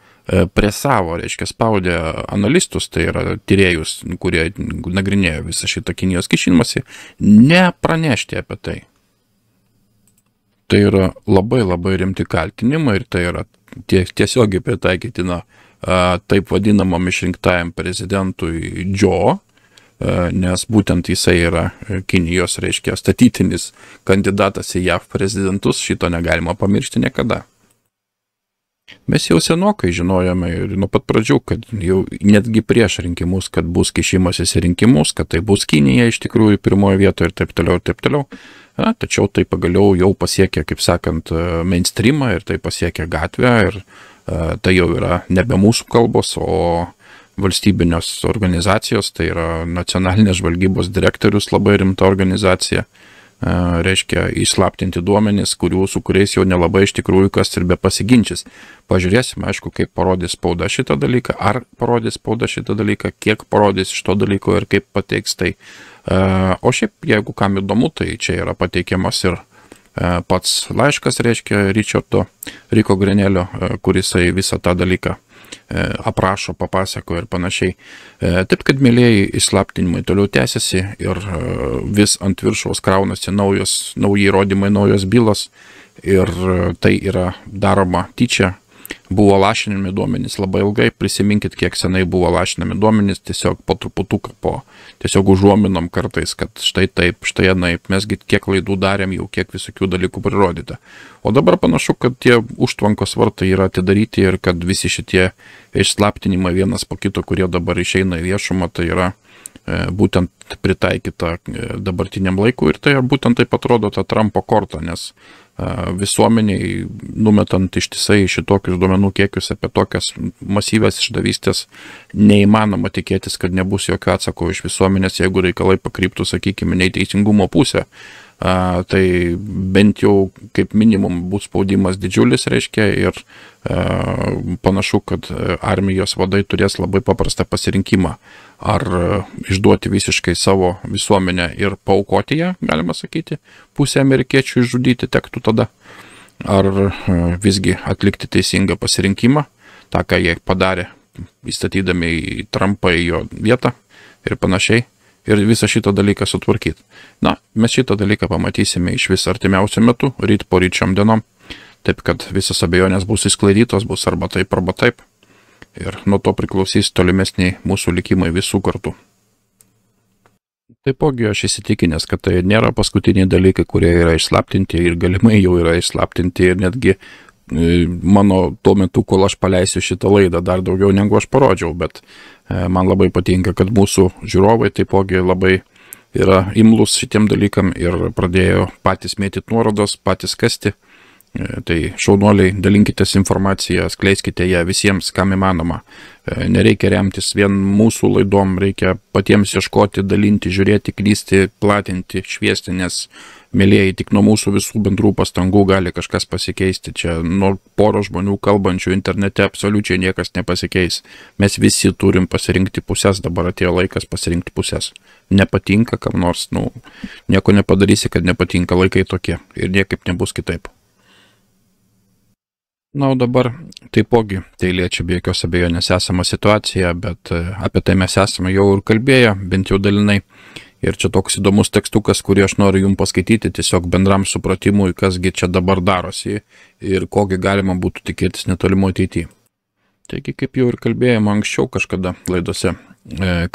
presavo, reiškia, spaudė analistus, tai yra tyrėjus, kurie nagrinėjo visą šitą Kinijos kišimąsi, nepranešti apie tai. Tai yra labai rimti kaltinimai ir tai yra tiesiogiai pritaikytina taip vadinamam išrinktajam prezidentui Joe, nes būtent jisai yra Kinijos, reiškia, statytinis kandidatas į JAV prezidentus, šito negalima pamiršti niekada. Mes jau senokai žinojome ir nuo pat pradžių, kad jau netgi prieš rinkimus, kad bus kišimasis į rinkimus, kad tai bus Kinija iš tikrųjų pirmoje vietoje ir taip toliau, ir taip toliau. Tačiau tai pagaliau jau pasiekė, kaip sakant, mainstreamą ir tai pasiekė gatvę ir tai jau yra nebe mūsų kalbos, o valstybinės organizacijos, tai yra nacionalinės žvalgybos direktorius, labai rimta organizacija, reiškia įslaptinti duomenys, su kuriais jau nelabai iš tikrųjų kas ir be pasiginčys. Pažiūrėsim, aišku, kaip parodys spauda šitą dalyką, ar parodys spauda šitą dalyką, kiek parodys iš to dalyko ir kaip pateiks tai. O šiaip, jeigu kam įdomu, tai čia yra pateikiamas ir pats laiškas, reiškia, Riko Grenelio, kurisai visą tą dalyką aprašo, papasako ir panašiai. Taip, kad, mėlėjai, įslaptinimai toliau tęsiasi ir vis ant viršaus kraunasi nauji įrodymai, naujos bylos ir tai yra daroma tyčia. Buvo lašinami duomenys labai ilgai, prisiminkit, kiek senai buvo lašinami duomenys, tiesiog po truputuką, tiesiog užuominom kartais, kad štai taip, štai anaip, mesgi kiek klaidų darėm, jau kiek visokių dalykų prirodyta. O dabar panašu, kad tie užtvankos vartai yra atidaryti ir kad visi šitie išslaptinimai vienas po kito, kurie dabar išeina į viešumą, tai yra būtent pritaikyta dabartiniam laikui ir tai būtent taip atrodo ta Trumpo korta, nes visuomeniai numetant ištisai šitokius duomenų kiekius apie tokias masyvės išdavystės neįmanoma tikėtis, kad nebus jokio atsako iš visuomenės, jeigu reikalai pakryptų, sakykime, ne į teisingumo pusę. Tai bent jau kaip minimum bus spaudimas didžiulis, reiškia, ir panašu, kad armijos vadai turės labai paprastą pasirinkimą. Ar išduoti visiškai savo visuomenę ir paaukoti ją, galima sakyti, pusę amerikiečių išžudyti tektų tada, ar visgi atlikti teisingą pasirinkimą, tą, ką jie padarė, įstatydami į Trumpą į jo vietą ir panašiai. Ir visą šitą dalyką sutvarkyti. Na, mes šitą dalyką pamatysime iš vis artimiausių metų, ryt po ryčiom dienom, taip kad visas abejonės bus išsklaidytos, bus arba taip. Ir nuo to priklausys tolimesniai mūsų likimai visų kartų. Taipogi aš įsitikinęs, kad tai nėra paskutiniai dalykai, kurie yra išslaptinti ir galimai jau yra išslaptinti ir netgi mano tuo metu, kol aš paleisiu šitą laidą, dar daugiau negu aš parodžiau, bet man labai patinka, kad mūsų žiūrovai taipogi labai yra imlus šitiem dalykam ir pradėjo patys mėtyti nuorodos, patys kasti. Tai šaunuoliai, dalinkitės informaciją, skleiskite ją visiems, kam įmanoma. Nereikia remtis vien mūsų laidom, reikia patiems ieškoti, dalinti, žiūrėti, klysti, platinti, šviesti, nes, mėlėjai, tik nuo mūsų visų bendrų pastangų gali kažkas pasikeisti. Čia nuo poros žmonių kalbančių internete absoliučiai niekas nepasikeis. Mes visi turim pasirinkti pusės, dabar atėjo laikas pasirinkti pusės. Nepatinka kam nors, nieko nepadarysi, kad nepatinka, laikai tokie ir niekaip nebus kitaip. Na, o dabar taipogi tai liečia be jokios abejonės esamą situaciją, bet apie tai mes esame jau ir kalbėję, bent jau dalinai. Ir čia toks įdomus tekstukas, kurį aš noriu jums paskaityti, tiesiog bendram supratimui, kasgi čia dabar darosi ir kogi galima būtų tikėtis netolimo ateityje. Taigi, kaip jau ir kalbėjome anksčiau kažkada laidose,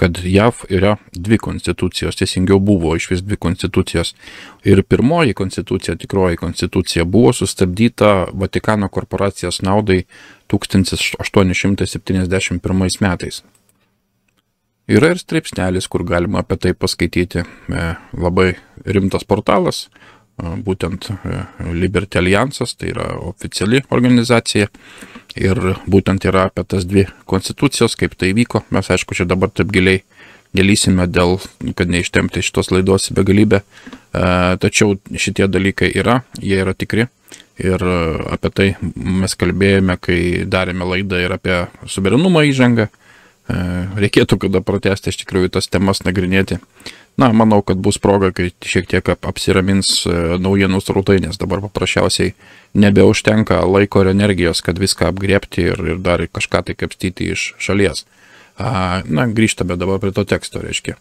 kad JAV yra dvi konstitucijos, teisingiau buvo iš vis dvi konstitucijos. Ir pirmoji konstitucija, tikroji konstitucija, buvo sustabdyta Vatikano korporacijos naudai 1871 metais. Yra ir straipsnelis, kur galima apie tai paskaityti, labai rimtas portalas, būtent Liberty Alliance'as, tai yra oficiali organizacija. Ir būtent yra apie tas dvi konstitucijos, kaip tai vyko. Mes, aišku, čia dabar taip giliai nelysime dėl, kad neištempti šitos laidos begalybę. Tačiau šitie dalykai yra, jie yra tikri. Ir apie tai mes kalbėjome, kai darėme laidą ir apie suverenumo įžangą. Reikėtų kada pratęsti iš tikrųjų tas temas nagrinėti. Na, manau, kad bus proga, kai šiek tiek apsiramins naujienų srautai, nes dabar paprasčiausiai nebeužtenka laiko ir energijos, kad viską apgriepti ir dar kažką tai kapstyti iš šalies. Na, grįžtame dabar prie to teksto, reiškia.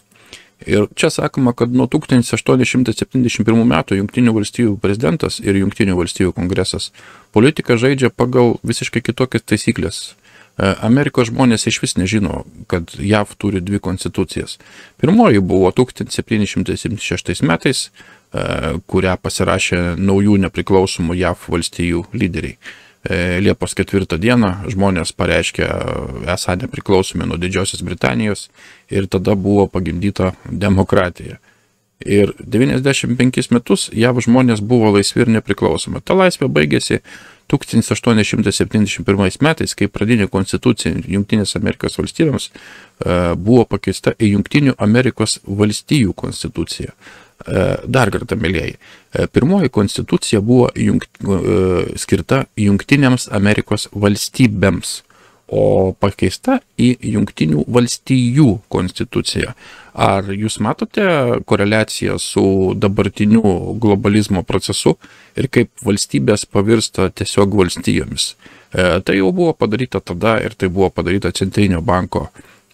Ir čia sakoma, kad nuo 1871 metų Jungtinių valstijų prezidentas ir Jungtinių valstijų kongresas politiką žaidžia pagal visiškai kitokias taisyklės. Amerikos žmonės iš vis nežino, kad JAV turi dvi konstitucijas. Pirmoji buvo 1776 metais, kurią pasirašė naujų nepriklausomų JAV valstijų lyderiai. Liepos 4 dieną žmonės pareiškė esą nepriklausomi nuo Didžiosios Britanijos ir tada buvo pagimdyta demokratija. Ir 95 metus JAV žmonės buvo laisvi ir nepriklausomi. Ta laisvė baigėsi 1871 metais, kai pradinė konstitucija Jungtinės Amerikos valstybėms buvo pakeista į Jungtinių Amerikos valstijų konstituciją. Dar kartą, mėlėjai, pirmoji konstitucija buvo skirta Jungtinėms Amerikos valstybėms, o pakeista į Jungtinių valstijų konstituciją. Ar jūs matote koreliaciją su dabartiniu globalizmo procesu ir kaip valstybės pavirsta tiesiog valstijomis? Tai jau buvo padaryta tada ir tai buvo padaryta Centrinio banko,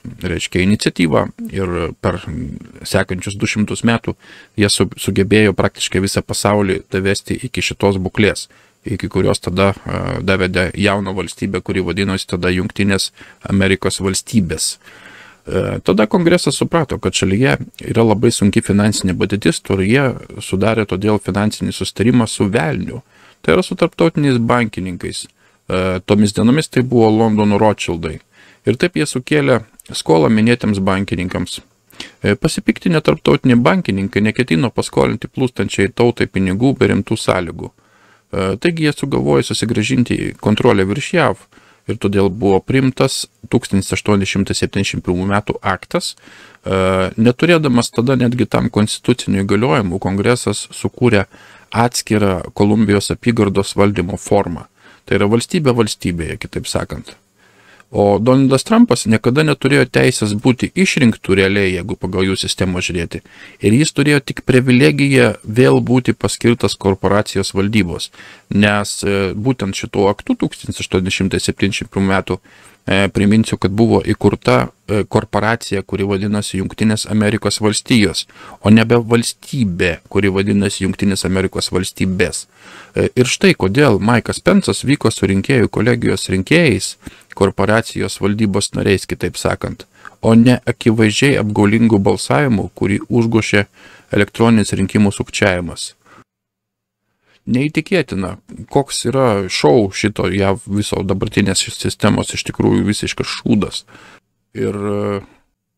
reiškia, iniciatyva ir per sekančius 200 metų jie sugebėjo praktiškai visą pasaulį davesti iki šitos būklės, iki kurios tada davedė jauną valstybę, kuri vadinosi tada Jungtinės Amerikos valstybės. Tada kongresas suprato, kad šalyje yra labai sunki finansinė padėtis, ir jie sudarė todėl finansinį sustarimą su velniu, tai yra su tarptautiniais bankininkais. Tomis dienomis tai buvo Londono Rothschildai. Ir taip jie sukėlė skolą minėtiems bankininkams. Pasipiktinę tarptautiniai bankininkai neketino paskolinti plūstančiai tautai pinigų be rimtų sąlygų. Taigi jie sugalvojo susigrąžinti kontrolę virš JAV ir todėl buvo priimtas 1871 metų aktas. Neturėdamas tada netgi tam konstitucinių įgaliojimų, kongresas sukūrė atskirą Kolumbijos apygardos valdymo formą. Tai yra valstybė valstybėje, kitaip sakant. O Donaldas Trumpas niekada neturėjo teisės būti išrinktų realiai, jeigu pagal jų sistemą žiūrėti. Ir jis turėjo tik privilegiją vėl būti paskirtas korporacijos valdybos. Nes būtent šituo aktu 1871 metų, priminsiu, kad buvo įkurta korporacija, kuri vadinasi Jungtinės Amerikos valstijos, o nebe valstybė, kuri vadinasi Jungtinės Amerikos valstybės. Ir štai kodėl Maikas Pensas vyko su rinkėjų kolegijos rinkėjais, korporacijos valdybos nariais, kitaip sakant, o ne akivaizdžiai apgaulingų balsavimų, kurį užgošė elektroninis rinkimų sukčiavimas. Neįtikėtina, koks yra šou šito JAV viso dabartinės sistemos iš tikrųjų visiškas šūdas. Ir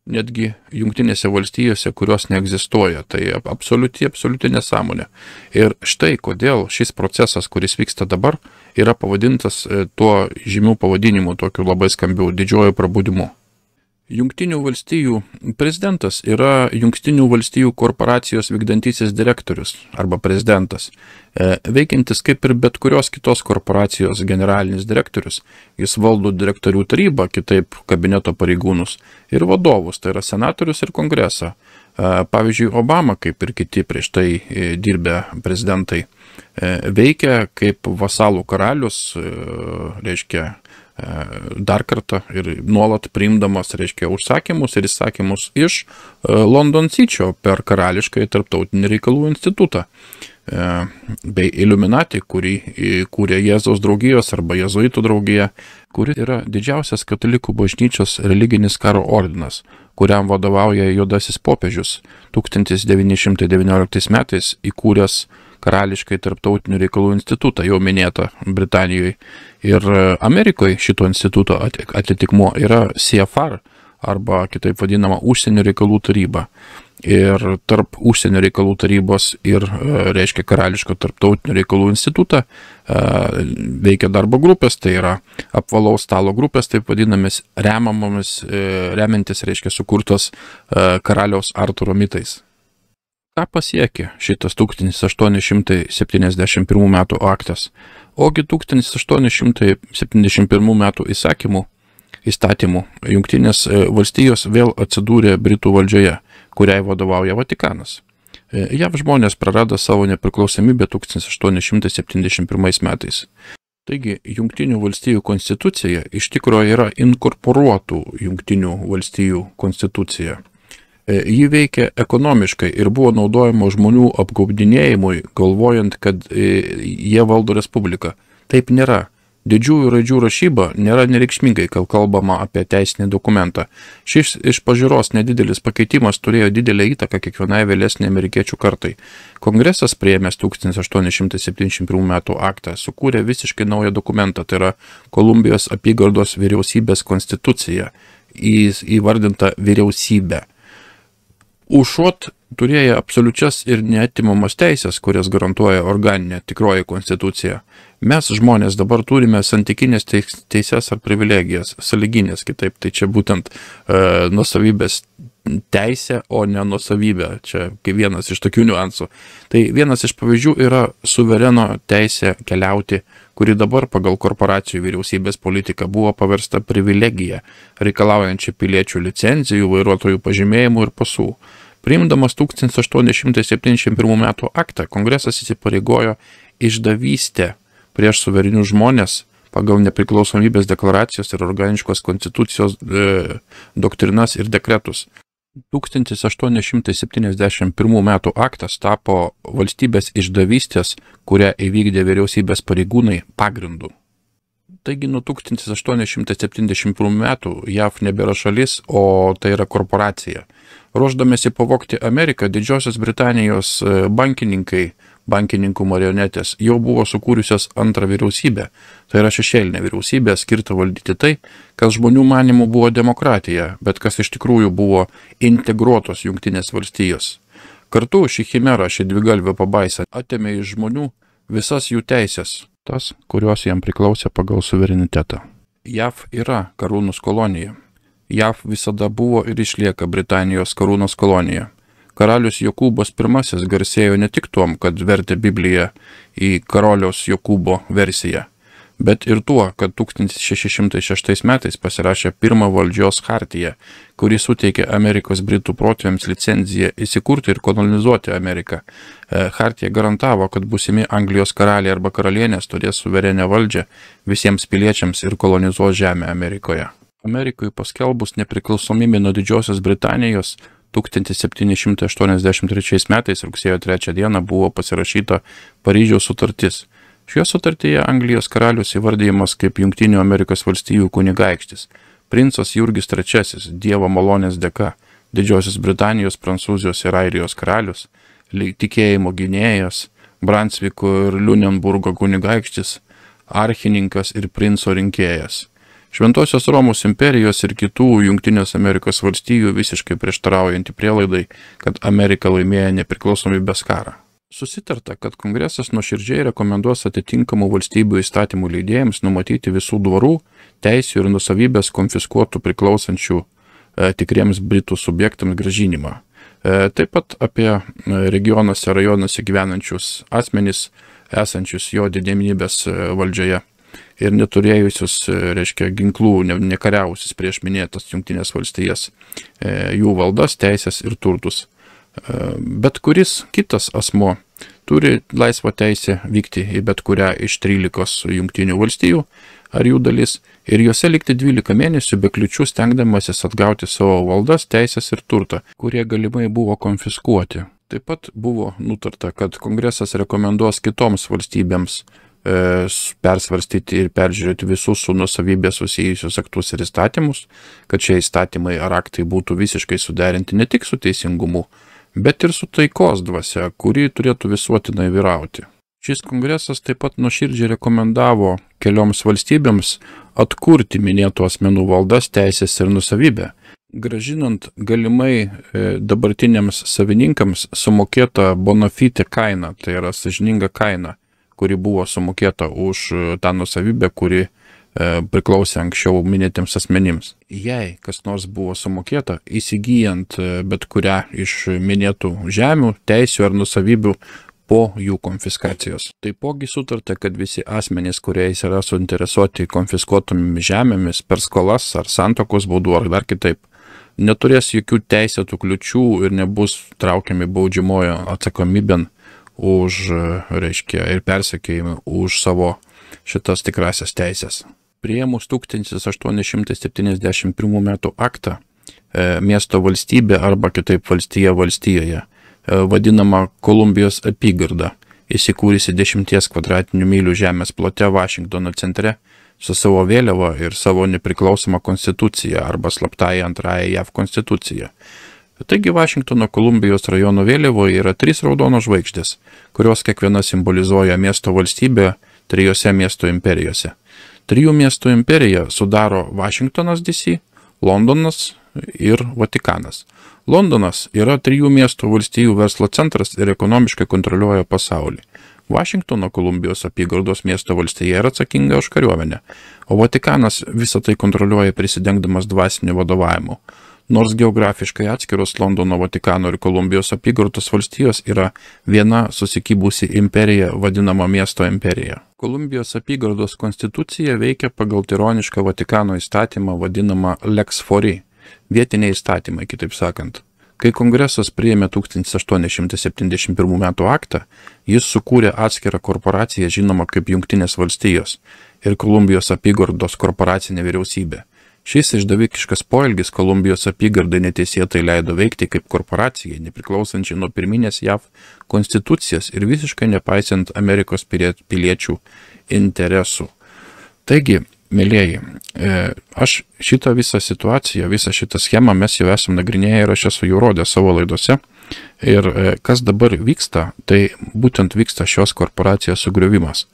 netgi Jungtinėse valstijose, kurios neegzistuoja, tai absoliuti nesąmonė. Ir štai kodėl šis procesas, kuris vyksta dabar, yra pavadintas tuo žymių pavadinimu, tokiu labai skambiu didžiojo prabudimu. Jungtinių valstijų prezidentas yra Jungtinių valstijų korporacijos vykdantysis direktorius arba prezidentas, veikiantis kaip ir bet kurios kitos korporacijos generalinis direktorius. Jis valdo direktorių tarybą, kitaip kabineto pareigūnus, ir vadovus, tai yra senatorius ir kongresą. Pavyzdžiui, Obama, kaip ir kiti prieš tai dirbę prezidentai, veikia kaip vasalų karalius, reiškia, dar kartą ir nuolat priimdamas, reiškia, užsakymus ir įsakymus iš London City per Karališkąjį tarptautinį reikalų institutą bei Illuminati, kurį kūrė Jėzaus draugijos arba Jėzuitų draugija, kuri yra didžiausias katalikų bažnyčios religinis karo ordinas, kuriam vadovauja juodasis popiežius 1919 metais įkūręs Karališkai tarptautinių reikalų institutą, jau minėtą Britanijoje. Ir Amerikoje šito instituto atitikmuo yra CFR, arba kitaip vadinama užsienio reikalų taryba. Ir tarp užsienio reikalų tarybos ir, reiškia, Karališko tarptautinių reikalų institutą veikia darbo grupės, tai yra apvalaus stalo grupės, taip vadinamis remiantis, reiškia, sukurtos karaliaus Artūro mitais. Ką pasiekė šitas 1871 metų aktas? Ogi 1871 metų įstatymų Jungtinės valstijos vėl atsidūrė Britų valdžioje, kuriai vadovauja Vatikanas. JAV žmonės prarado savo nepriklausomybę 1871 metais. Taigi, Jungtinių valstijų konstitucija iš tikrųjų yra inkorporuotų Jungtinių valstijų konstitucija. Ji veikia ekonomiškai ir buvo naudojama žmonių apgaudinėjimui, galvojant, kad jie valdo respubliką. Taip nėra. Didžiųjų raidžių rašyba nėra nereikšmingai, kai kalbama apie teisinį dokumentą. Šis iš pažiūros nedidelis pakeitimas turėjo didelę įtaką kiekvienai vėlesnei amerikiečių kartai. Kongresas priėmęs 1871 metų aktą sukūrė visiškai naują dokumentą, tai yra Kolumbijos apygardos vyriausybės konstitucija, įvardinta vyriausybė. Užuot turėjo absoliučias ir neatimamas teisės, kurias garantuoja organinė tikroji konstitucija. Mes žmonės dabar turime santykinės teises ar privilegijas, sąlyginės kitaip, tai čia būtent nuosavybės teisė, o ne nuosavybė, čia kaip vienas iš tokių niuansų. Tai vienas iš pavyzdžių yra suvereno teisė keliauti, kuri dabar pagal korporacijų vyriausybės politiką buvo paversta privilegija, reikalaujančia piliečių licenzijų, vairuotojų pažymėjimų ir pasų. Priimdamas 1871 metų aktą, Kongresas įsipareigojo išdavystę prieš suverenius žmonės pagal nepriklausomybės deklaracijos ir organiškos konstitucijos doktrinas ir dekretus. 1871 metų aktas tapo valstybės išdavystės, kurią įvykdė vyriausybės pareigūnai, pagrindu. Taigi nuo 1871 metų JAV nebėra šalis, o tai yra korporacija. Ruošdamėsi pavogti Ameriką, Didžiosios Britanijos bankininkų marionetės jau buvo sukūrusios antrą vyriausybę. Tai yra šešėlinė vyriausybė, skirta valdyti tai, kas žmonių manimų buvo demokratija, bet kas iš tikrųjų buvo integruotos Jungtinės valstijos. Kartu ši chimera, ši dvigalvė pabaisa atėmė iš žmonių visas jų teisės, tas, kurios jam priklausė pagal suverenitetą. JAV yra karūnos kolonija. JAV visada buvo ir išlieka Britanijos karūnos kolonija. Karalius Jokūbas I garsėjo ne tik tuom, kad vertė Bibliją į karaliaus Jokūbo versiją, bet ir tuo, kad 1606 metais pasirašė pirmą valdžios chartiją, kuri suteikė Amerikos britų protėviams licenciją įsikurti ir kolonizuoti Ameriką. Chartija garantavo, kad būsimi Anglijos karaliai arba karalienės turės suverenę valdžią visiems piliečiams ir kolonizuos žemę Amerikoje. Amerikoje paskelbus nepriklausomybę nuo Didžiosios Britanijos 1783 metais rugsėjo 3 dieną buvo pasirašyta Paryžiaus sutartis. Šioje sutartyje Anglijos karalius įvardyjamas kaip Jungtinių Amerikos valstijų kunigaikštis, princas Jurgis III, Dievo malonės dėka, Didžiosios Britanijos, Prancūzijos ir Airijos karalius, tikėjimo gynėjas, Bransviko ir Liunenburgo kunigaikštis, archininkas ir princo rinkėjas. Šventosios Romos imperijos ir kitų Jungtinės Amerikos valstijų visiškai prieštaraujanti prielaidai, kad Amerika laimėjo nepriklausomybės karą. Susitarta, kad Kongresas nuoširdžiai rekomenduos atitinkamų valstybių įstatymų leidėjams numatyti visų dvarų, teisių ir nusavybės konfiskuotų priklausančių tikriems britų subjektams grąžinimą. Taip pat apie rajonuose gyvenančius asmenys, esančius jo didenybės valdžioje ir neturėjusius, reiškia, ginklų, nekariausius prieš minėtas Jungtinės valstijas, jų valdas, teisės ir turtus. Bet kuris kitas asmo turi laisvą teisę vykti į bet kurią iš 13 Jungtinių valstijų ar jų dalis ir juose likti 12 mėnesių be kliučių stengdamasis atgauti savo valdas, teisės ir turtą, kurie galimai buvo konfiskuoti. Taip pat buvo nutarta, kad Kongresas rekomenduos kitoms valstybėms persvarstyti ir peržiūrėti visus su nuosavybė susijusius aktus ir įstatymus, kad šie įstatymai ar aktai būtų visiškai suderinti ne tik su teisingumu, bet ir su taikos dvasia, kuri turėtų visuotinai vyrauti. Šis kongresas taip pat nuoširdžiai rekomendavo kelioms valstybėms atkurti minėtų asmenų valdas, teisės ir nusavybę, grąžinant galimai dabartiniams savininkams sumokėtą bona fide kainą, tai yra sąžininga kaina, kuri buvo sumokėta už tą nusavybę, kuri priklausė anksčiau minėtiems asmenims. Jei kas nors buvo sumokėta įsigijant bet kurią iš minėtų žemių, teisių ar nusavybių po jų konfiskacijos. Taipogi sutarta, kad visi asmenys, kuriais yra suinteresuoti konfiskuotomis žemėmis per skolas ar santuokos būdu ar dar kitaip, neturės jokių teisėtų kliučių ir nebus traukiami baudžiamojo atsakomybėn už, ir persekiojami už savo šitas tikrasias teisės. Priėmus 1871 metų aktą, miesto valstybė arba kitaip valstija valstijoje, vadinama Kolumbijos apygarda, įsikūrusi 10 kvadratinių mylių žemės plote Vašingtono centre, su savo vėliava ir savo nepriklausomą konstituciją arba slaptąją antrąją JAV konstituciją. Taigi Vašingtono Kolumbijos rajono vėliavoje yra 3 raudonos žvaigždės, kurios kiekviena simbolizuoja miesto valstybę 3 miesto imperijose. 3 miestų imperiją sudaro Vašingtonas DC, Londonas ir Vatikanas. Londonas yra 3 miestų valstijų verslo centras ir ekonomiškai kontroliuoja pasaulį. Vašingtono Kolumbijos apygardos miesto valstija yra atsakinga už kariuomenę, o Vatikanas visą tai kontroliuoja prisidengdamas dvasiniu vadovavimu. Nors geografiškai atskiros Londono, Vatikano ir Kolumbijos apygardos valstijos yra viena susikibusi imperija vadinama miesto imperija. Kolumbijos apygardos konstitucija veikia pagal tironišką Vatikano įstatymą vadinamą Lex Fori, vietiniai įstatymai, kitaip sakant. Kai kongresas priėmė 1871 metų aktą, jis sukūrė atskirą korporaciją žinomą kaip Jungtinės valstijos ir Kolumbijos apygardos korporacinė vyriausybė. Šis išdavikiškas poelgis Kolumbijos apygardai neteisėtai leido veikti kaip korporacijai, nepriklausančiai nuo pirminės JAV konstitucijos ir visiškai nepaisant Amerikos piliečių interesų. Taigi, mėlieji, aš šitą visą situaciją, visą šitą schemą mes jau esam nagrinėję ir aš esu jau rodęs savo laidose. Ir kas dabar vyksta, tai būtent vyksta šios korporacijos sugriovimas.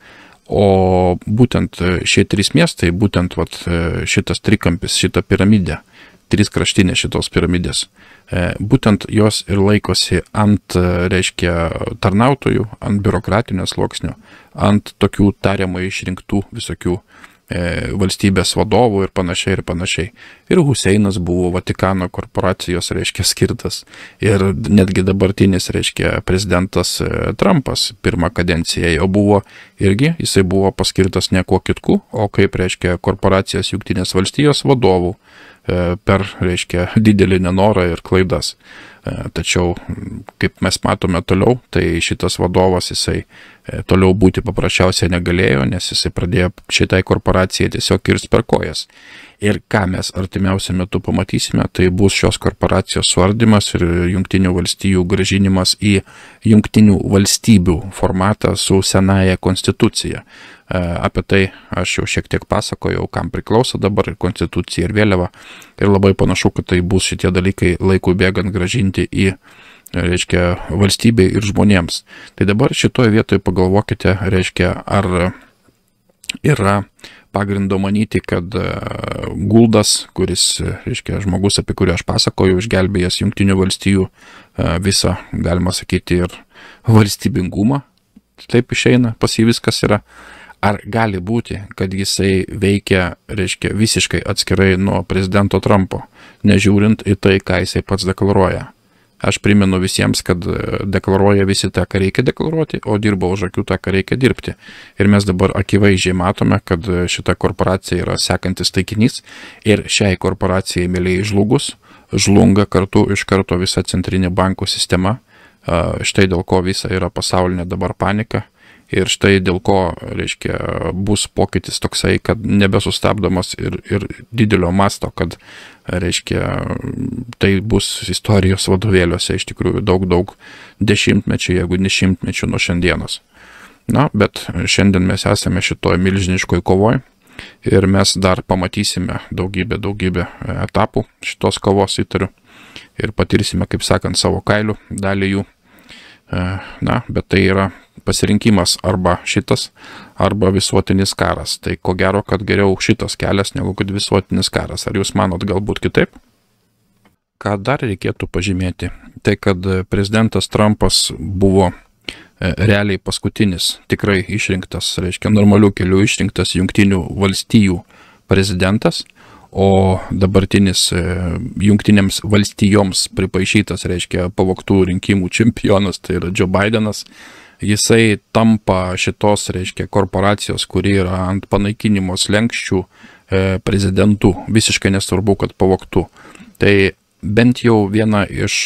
O būtent šie 3 miestai, būtent šitas trikampis, šita piramidė, 3 kraštinės šitos piramidės, būtent jos ir laikosi ant, tarnautojų, ant biurokratinio sluoksnio, ant tokių tariamai išrinktų visokių valstybės vadovų ir panašiai. Ir Huseinas buvo Vatikano korporacijos, skirtas. Ir netgi dabartinis, prezidentas Trumpas pirmą kadenciją jau buvo irgi, jisai buvo paskirtas ne kuo kitku, o kaip, korporacijos Jungtinės valstijos vadovų per, didelį nenorą ir klaidas. Tačiau, kaip mes matome toliau, tai šitas vadovas jisai toliau būti paprasčiausiai negalėjo, nes jisai pradėjo šitai korporacijai tiesiog kirst per kojas. Ir ką mes artimiausiu metu pamatysime, tai bus šios korporacijos suardymas ir Jungtinių valstijų grąžinimas į Jungtinių valstybių formatą su senaja konstitucija. Apie tai aš jau šiek tiek pasakojau, kam priklauso dabar konstitucija ir vėliava. Ir labai panašu, kad tai bus šitie dalykai laikui bėgant grąžinti į, valstybei ir žmonėms. Tai dabar šitoje vietoje pagalvokite, ar yra pagrindo manyti, kad Guldas, kuris, žmogus, apie kurį aš pasakoju, išgelbėjęs Jungtinių valstijų visą, galima sakyti, ir valstybingumą, taip išeina, pas jį viskas yra. Ar gali būti, kad jisai veikia, visiškai atskirai nuo prezidento Trumpo, nežiūrint į tai, ką jisai pats deklaruoja? Aš primenu visiems, kad deklaruoja visi tą, ką reikia deklaruoti, o dirba už akių tą, ką reikia dirbti. Ir mes dabar akivaizdžiai matome, kad šita korporacija yra sekantis taikinys ir šiai korporacijai, mėlyje, žlugus, žlunga kartu iš karto visa centrinė bankų sistema. Štai dėl ko visa yra pasaulinė dabar panika. Ir štai dėl ko, bus pokytis toksai, kad nebesustabdomas ir didelio masto, kad, tai bus istorijos vadovėliuose iš tikrųjų daug dešimtmečių, jeigu ne šimtmečių nuo šiandienos. Na, bet šiandien mes esame šitoj milžiniškoj kovoj ir mes dar pamatysime daugybę etapų šitos kovos, įtariu, ir patirsime, kaip sakant, savo kailių dalį jų. Na, bet tai yra pasirinkimas arba šitas, arba visuotinis karas. Tai ko gero, kad geriau šitas kelias negu kad visuotinis karas. Ar jūs manot galbūt kitaip? Ką dar reikėtų pažymėti, tai kad prezidentas Trumpas buvo realiai paskutinis tikrai išrinktas, reiškia normalių kelių išrinktas Jungtinių valstijų prezidentas, o dabartinis Jungtinėms valstijoms pripaišytas, reiškia pavogtų rinkimų čempionas, tai yra Joe Bidenas, jisai tampa šitos, reiškia, korporacijos, kuri yra ant panaikinimo slenksčių prezidentų, visiškai nesvarbu, kad pavogtų. Tai bent jau viena iš,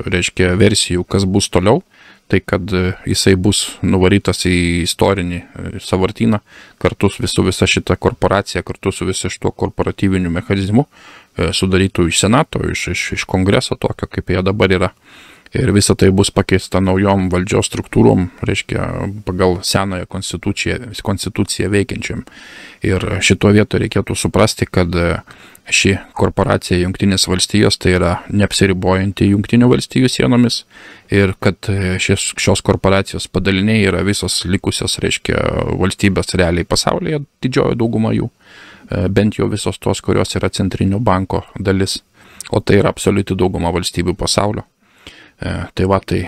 reiškia, versijų, kas bus toliau, tai kad jisai bus nuvarytas į istorinį sąvartyną kartu su visa šita korporacija, kartu su visa šito korporatyviniu mechanizmu, sudarytų iš Senato, iš Kongreso tokio, kaip jie dabar yra. Ir visa tai bus pakeista naujom valdžios struktūrom, reiškia, pagal senąją konstituciją veikiančiam. Ir šito vietoje reikėtų suprasti, kad ši korporacija Jungtinės valstijos tai yra neapsiribojanti Jungtinių valstijų sienomis ir kad šios korporacijos padaliniai yra visos likusios, reiškia, valstybės realiai pasaulyje, didžioji dauguma jų, bent jau visos tos, kurios yra centrinio banko dalis, o tai yra absoliuti dauguma valstybių pasaulio. Tai va, tai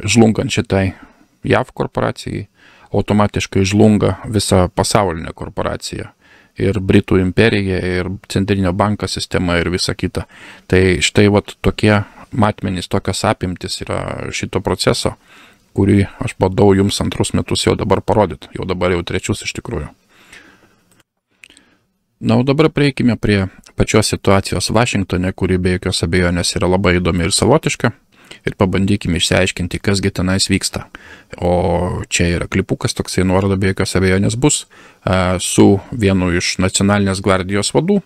žlungant šitai JAV korporacijai, automatiškai žlunga visa pasaulinė korporacija. Ir Britų imperija, ir centrinio banko sistema, ir visa kita. Tai štai vat tokie matmenys, tokios apimtis yra šito proceso, kurį aš bandau jums antrus metus jau dabar parodyti. Jau dabar jau trečius iš tikrųjų. Na, o dabar prieikime prie pačios situacijos Vašingtone, kuri be jokios abejonės yra labai įdomi ir savotiška. Ir pabandykime išsiaiškinti, kasgi tenais vyksta. O čia yra klipukas, toksai nuoroda be jokios abejonės bus, su vienu iš Nacionalinės gvardijos vadų,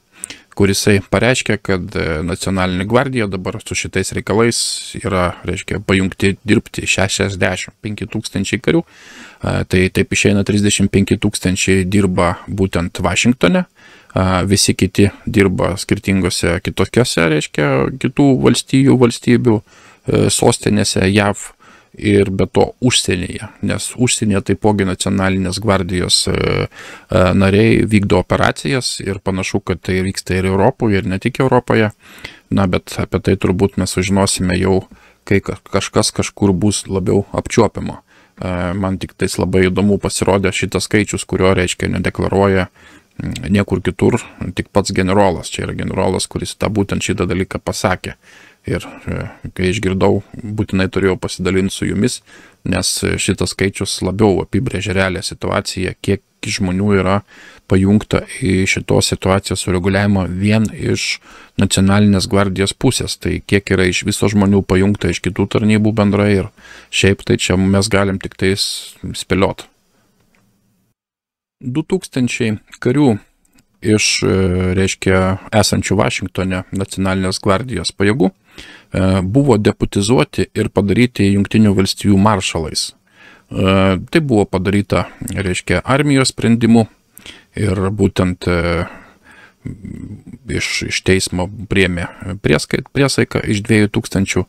kurisai pareiškia, kad Nacionalinė gvardija dabar su šitais reikalais yra, reiškia, pajungti dirbti 65 000 karių. Tai taip išeina 35 000 dirba būtent Vašingtone, visi kiti dirba skirtingose kitokiose, reiškia, kitų valstybių sostinėse JAV ir be to užsienyje, nes užsienyje taipogi Nacionalinės gvardijos nariai vykdo operacijas ir panašu, kad tai vyksta ir Europoje, ir ne tik Europoje. Na, bet apie tai turbūt mes sužinosime jau, kai kažkas kažkur bus labiau apčiuopiama. Man tik tais labai įdomu pasirodė šitas skaičius, kurio, reiškia, nedeklaruoja niekur kitur, tik pats generolas. Čia yra generolas, kuris būtent šitą dalyką pasakė. Ir kai išgirdau, būtinai turėjau pasidalinti su jumis, nes šitas skaičius labiau apibrėžia realią situaciją, kiek žmonių yra pajungta į šitos situacijos sureguliavimą vien iš Nacionalinės gvardijos pusės. Tai kiek yra iš viso žmonių pajungta iš kitų tarnybų bendrai ir šiaip tai čia mes galim tik tais spėliot. 2000 karių iš, reiškia, esančių Vašingtone Nacionalinės gvardijos pajėgų buvo deputizuoti ir padaryti Jungtinių valstijų maršalais. Tai buvo padaryta, reiškia, armijos sprendimu ir būtent iš teismo priėmė priesaiką iš 2000,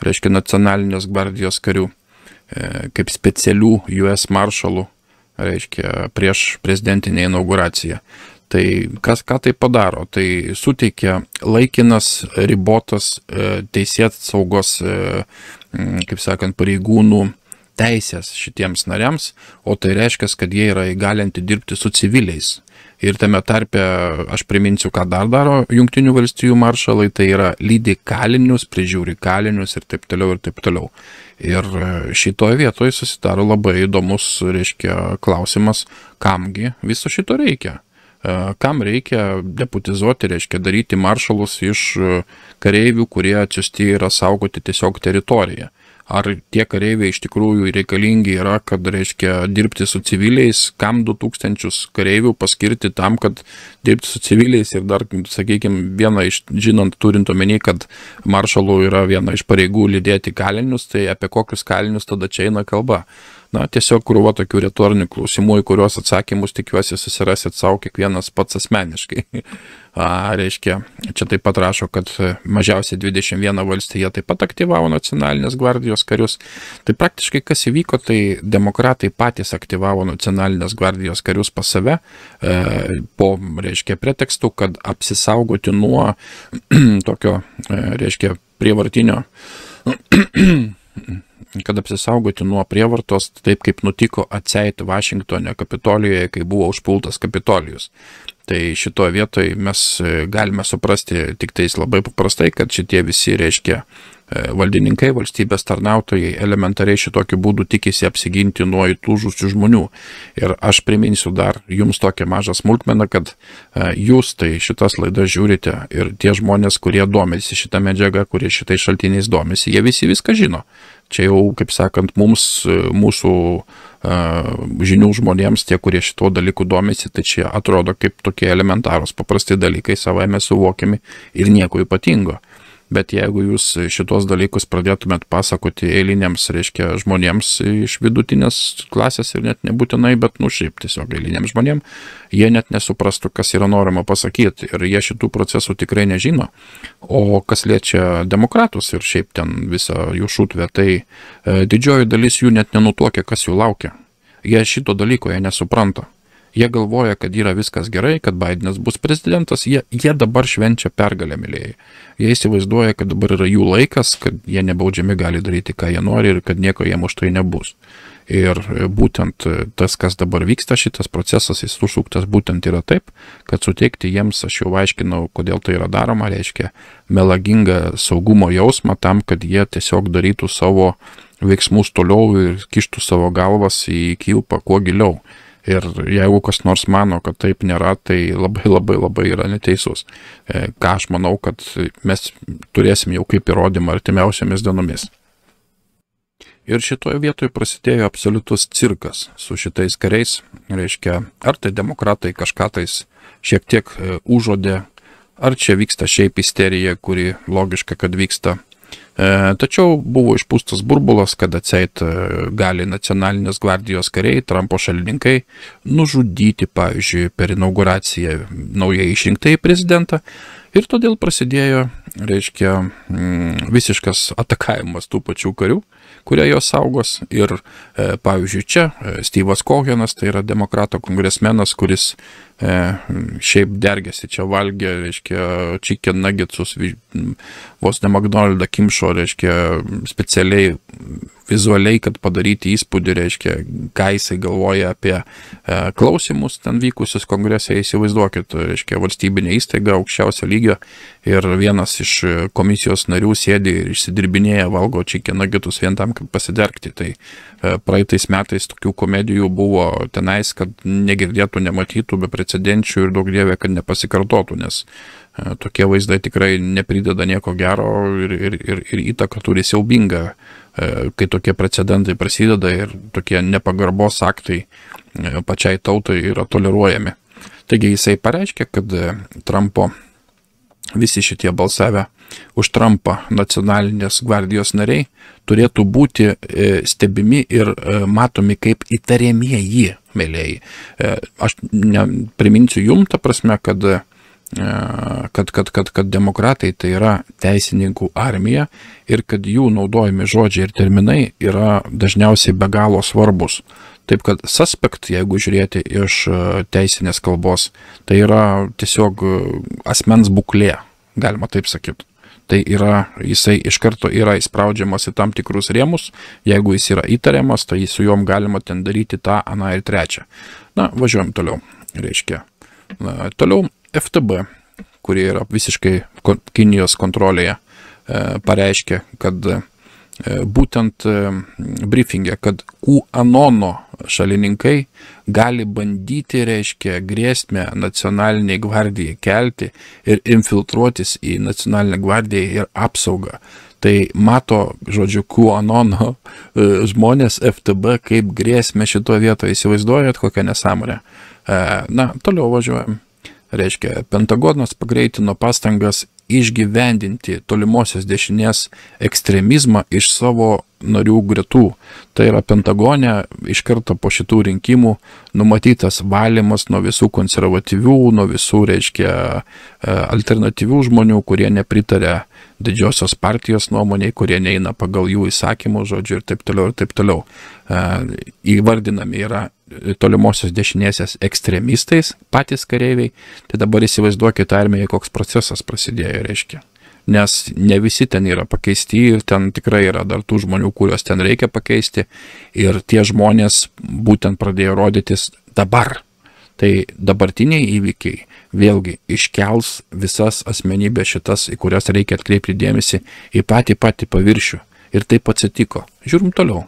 reiškia, Nacionalinės gvardijos karių kaip specialių US maršalų, reiškia, prieš prezidentinę inauguraciją. Tai ką tai padaro? Tai suteikia laikinas, ribotas teisėsaugos, kaip sakant, pareigūnų teisės šitiems nariams, o tai reiškia, kad jie yra įgalinti dirbti su civiliais. Ir tame tarpe, aš priminsiu, ką dar daro Jungtinių valstijų maršalai, tai yra lydi kalinius, prižiūri kalinius ir taip toliau ir taip toliau. Ir šitoje vietoje susidaro labai įdomus, reiškia, klausimas, kamgi viso šito reikia. Kam reikia deputizuoti, reiškia, daryti maršalus iš kareivių, kurie atsiųsti yra saugoti tiesiog teritoriją. Ar tie kareiviai iš tikrųjų reikalingi yra, kad, reiškia, dirbti su civiliais, kam 2000 kareivių paskirti tam, kad dirbti su civiliais ir dar, sakykime, viena iš, žinant, turint omeny, kad maršalų yra viena iš pareigų lydėti kalinius, tai apie kokius kalinius tada čia eina kalba. Na, tiesiog krūva tokių retorinių klausimų, į kuriuos atsakymus tikiuosi susirasit savo kiekvienas pats asmeniškai. Reiškia, čia taip pat rašo, kad mažiausiai 21 valstija taip pat aktyvavo Nacionalinės gvardijos karius. Tai praktiškai kas įvyko, tai demokratai patys aktyvavo Nacionalinės gvardijos karius pas save, po, reiškia, pretekstu, kad apsisaugoti nuo tokio, reiškia, prievartinio kad apsisaugoti nuo prievartos, taip kaip nutiko atseit Vašingtone Kapitolijoje, kai buvo užpultas Kapitolijus. Tai šitoje vietoje mes galime suprasti tik tais labai paprastai, kad šitie visi, reiškia, valdininkai, valstybės tarnautojai elementariai šitokiu būdu tikisi apsiginti nuo įtūžusių žmonių. Ir aš priminsiu dar jums tokią mažą smulkmeną, kad jūs tai šitas laidas žiūrite ir tie žmonės, kurie domisi šitą medžiagą, kurie šitais šaltiniais domisi, jie visi viską žino. Čia jau, kaip sakant, mūsų žinių žmonėms, tie, kurie šito dalykų domisi, tai čia atrodo kaip tokie elementarūs, paprasti dalykai, savaime suvokiami ir nieko ypatingo. Bet jeigu jūs šitos dalykus pradėtumėt pasakoti eiliniams, reiškia, žmonėms iš vidutinės klasės ir net nebūtinai, bet šiaip tiesiog eiliniams žmonėms, jie net nesuprastų, kas yra norima pasakyti ir jie šitų procesų tikrai nežino. O kas liečia demokratus ir šiaip ten visą jų šutvę, tai didžioji dalis jų net nenutuokia, kas jų laukia. Jie šito dalyko jie nesupranta. Jie galvoja, kad yra viskas gerai, kad Bidenas bus prezidentas, jie dabar švenčia pergalę, mylėjai. Jie įsivaizduoja, kad dabar yra jų laikas, kad jie nebaudžiami gali daryti, ką jie nori ir kad nieko jiem už tai nebus. Ir būtent tas, kas dabar vyksta, šitas procesas, jis užsuktas būtent yra taip, kad suteikti jiems, aš jau aiškinau, kodėl tai yra daroma, reiškia melagingą saugumo jausmą tam, kad jie tiesiog darytų savo veiksmus toliau ir kištų savo galvas į kilpą kuo giliau. Ir jeigu kas nors mano, kad taip nėra, tai labai yra neteisus. Ką aš manau, kad mes turėsim jau kaip įrodymą artimiausiamis dienomis. Ir šitoje vietoje prasidėjo absoliutus cirkas su šitais kariais. Reiškia, ar tai demokratai kažką tais šiek tiek užuodė, ar čia vyksta šiaip isterija, kuri logiška, kad vyksta. Tačiau buvo išpūstas burbulas, kad atseit gali nacionalinės gvardijos kariai, Trumpo šalininkai, nužudyti, pavyzdžiui, per inauguraciją naujai išrinktąjį prezidentą. Ir todėl prasidėjo, reiškia, visiškas atakavimas tų pačių karių, kurie jos saugos. Ir, pavyzdžiui, čia Steve'as Cohenas, tai yra demokrato kongresmenas, kuris šiaip dergėsi, čia valgė, reiškia, chicken nuggetsus, vos ne McDonald'ą kimšo, reiškia, specialiai vizualiai, kad padaryti įspūdį, reiškia, ką jisai galvoja apie klausimus ten vykusius kongrese, įsivaizduokit, reiškia, valstybinė įstaiga aukščiausio lygio ir vienas iš komisijos narių sėdi ir išsidirbinėja, valgo chicken nuggetus vien tam, kad pasidergti. Tai praeitais metais tokių komedijų buvo tenais, kad negirdėtų, nematytų, be precedenčių ir daug dievė, kad nepasikartotų, nes tokie vaizdai tikrai neprideda nieko gero ir įtaka turi siaubingą, kai tokie precedentai prasideda ir tokie nepagarbos aktai pačiai tautai yra toleruojami. Taigi jisai pareiškė, kad Trumpo visi šitie balsavę už Trumpą nacionalinės gvardijos nariai turėtų būti stebimi ir matomi kaip įtariamieji, mėlėjai. Aš priminsiu jums, ta prasme, kad demokratai tai yra teisininkų armija ir kad jų naudojami žodžiai ir terminai yra dažniausiai be galo svarbus. Taip kad suspect, jeigu žiūrėti iš teisinės kalbos, tai yra tiesiog asmens būklė, galima taip sakyti. Tai yra, jisai iš karto yra įspraudžiamas į tam tikrus rėmus, jeigu jis yra įtariamas, tai su juom galima ten daryti tą, aną ir trečią. Na, važiuojam toliau, reiškia. Toliau FTB, kurie yra visiškai Kinijos kontrolėje, pareiškė, kad būtent briefingė, kad QAnono šalininkai gali bandyti, reiškia, grėsmę nacionaliniai gvardijai kelti ir infiltruotis į nacionalinę gvardiją ir apsaugą. Tai mato, žodžiu, QAnono žmonės FTB kaip grėsmę šitoje vietoje. Įsivaizduojat, kokią nesąmonę. Na, toliau važiuojam. Reiškia, Pentagonas pagreitino pastangas išgyvendinti tolimosios dešinės ekstremizmą iš savo narių gretų. Tai yra Pentagone iš karto po šitų rinkimų numatytas valymas nuo visų konservatyvių, nuo visų, reiškia, alternatyvių žmonių, kurie nepritarė didžiosios partijos nuomoniai, kurie neina pagal jų įsakymų, žodžiu, ir taip toliau, ir taip toliau. Įvardinami yra tolimosios dešinėsės ekstremistais patys kareiviai. Tai dabar įsivaizduokite armijai, koks procesas prasidėjo, reiškia. nes ne visi ten yra pakeisti ir ten tikrai yra dar tų žmonių, kuriuos ten reikia pakeisti ir tie žmonės būtent pradėjo rodytis dabar. Tai dabartiniai įvykiai vėlgi iškels visas asmenybės šitas, į kurias reikia atkreipti dėmesį į patį paviršių. Ir taip atsitiko. Žiūrim toliau.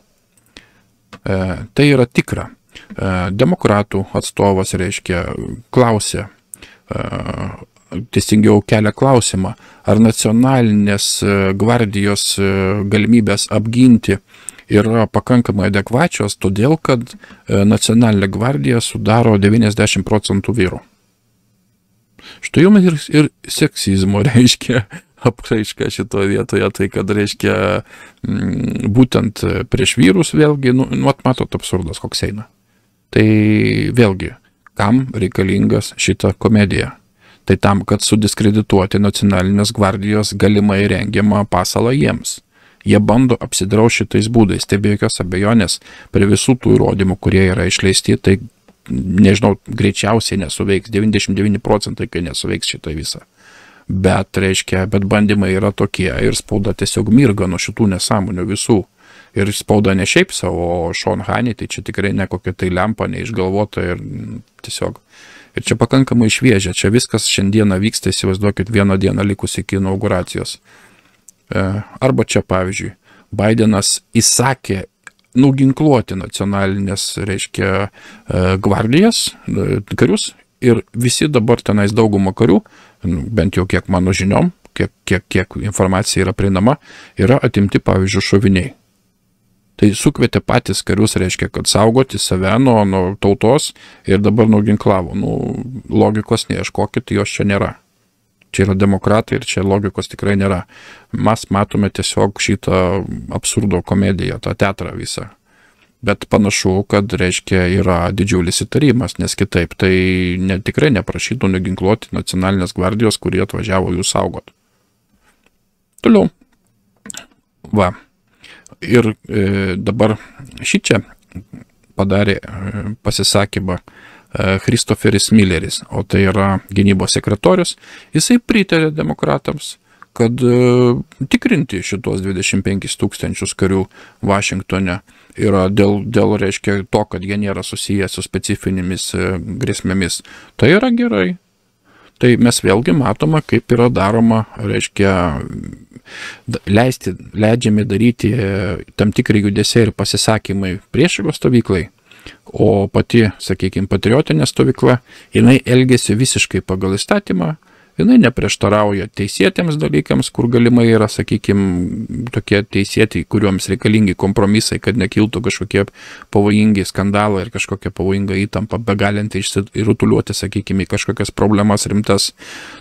Tai yra tikra. Demokratų atstovas, reiškia, klausė, teisingiau kelia klausimą, ar nacionalinės gvardijos galimybės apginti yra pakankamai adekvačios, todėl kad nacionalinė gvardija sudaro 90% vyrų. Štai jums ir seksizmo reiškia apraiška šitoje vietoje, tai kad reiškia būtent prieš vyrus vėlgi, matot absurdas koks eina. Tai vėlgi, kam reikalingas šita komedija? Tai tam, kad sudiskredituoti nacionalinės gvardijos galimai rengiamą pasalą jiems. Jie bando apsidrausti šitais būdais, tai be jokios abejonės prie visų tų įrodymų, kurie yra išleisti, tai nežinau, greičiausiai nesuveiks, 99%, kai nesuveiks šitą visą. Bet, reiškia, bandymai yra tokie ir spauda tiesiog mirga nuo šitų nesąmonių visų. Ir spauda ne šiaip savo Sean Hannity, tai čia tikrai ne kokia tai lempa, neišgalvota ir tiesiog. Ir čia pakankamai šviežia, čia viskas šiandieną vyksta, įsivaizduokit, vieną dieną likus iki inauguracijos. Arba čia, pavyzdžiui, Bidenas įsakė nuginkluoti nacionalinės, reiškia, gvardijas, karius ir visi dabar tenais dauguma karių, bent jau kiek mano žiniom, kiek informacija yra prieinama, yra atimti, pavyzdžiui, šoviniai. Tai sukvietė patys karius, reiškia, kad saugoti save nuo tautos ir dabar nuginklavo. Logikos neieškokit, jos čia nėra. Čia yra demokratai ir čia logikos tikrai nėra. Mes matome tiesiog šitą absurdo komediją, tą teatrą visą. Bet panašu, kad, reiškia, yra didžiulis įtarimas, nes kitaip tai tikrai neprašytų nuginkluoti nacionalinės gvardijos, kurie atvažiavo jų saugot. Toliau. Va. Ir dabar šičia padarė pasisakymą Christopheris Milleris, o tai yra gynybos sekretorius, jisai pritarė demokratams, kad tikrinti šitos 25 000 karių Vašingtone yra dėl reiškia, to, kad jie nėra susiję su specifinėmis grėsmėmis. Tai yra gerai. Tai mes vėlgi matome, kaip yra daroma, reiškia, leidžiami daryti tam tikri judesiai ir pasisakymai priešingos stovyklai. O pati, sakykime, patriotinė stovykla, jinai elgėsi visiškai pagal įstatymą, jinai neprieštarauja teisėtiems dalykams, kur galimai yra, sakykime, tokie teisėti, kuriuoms reikalingi kompromisai, kad nekiltų kažkokie pavojingi skandalai ir kažkokia pavojinga įtampa, begalinti išrutuliuoti, sakykime, kažkokias problemas rimtas.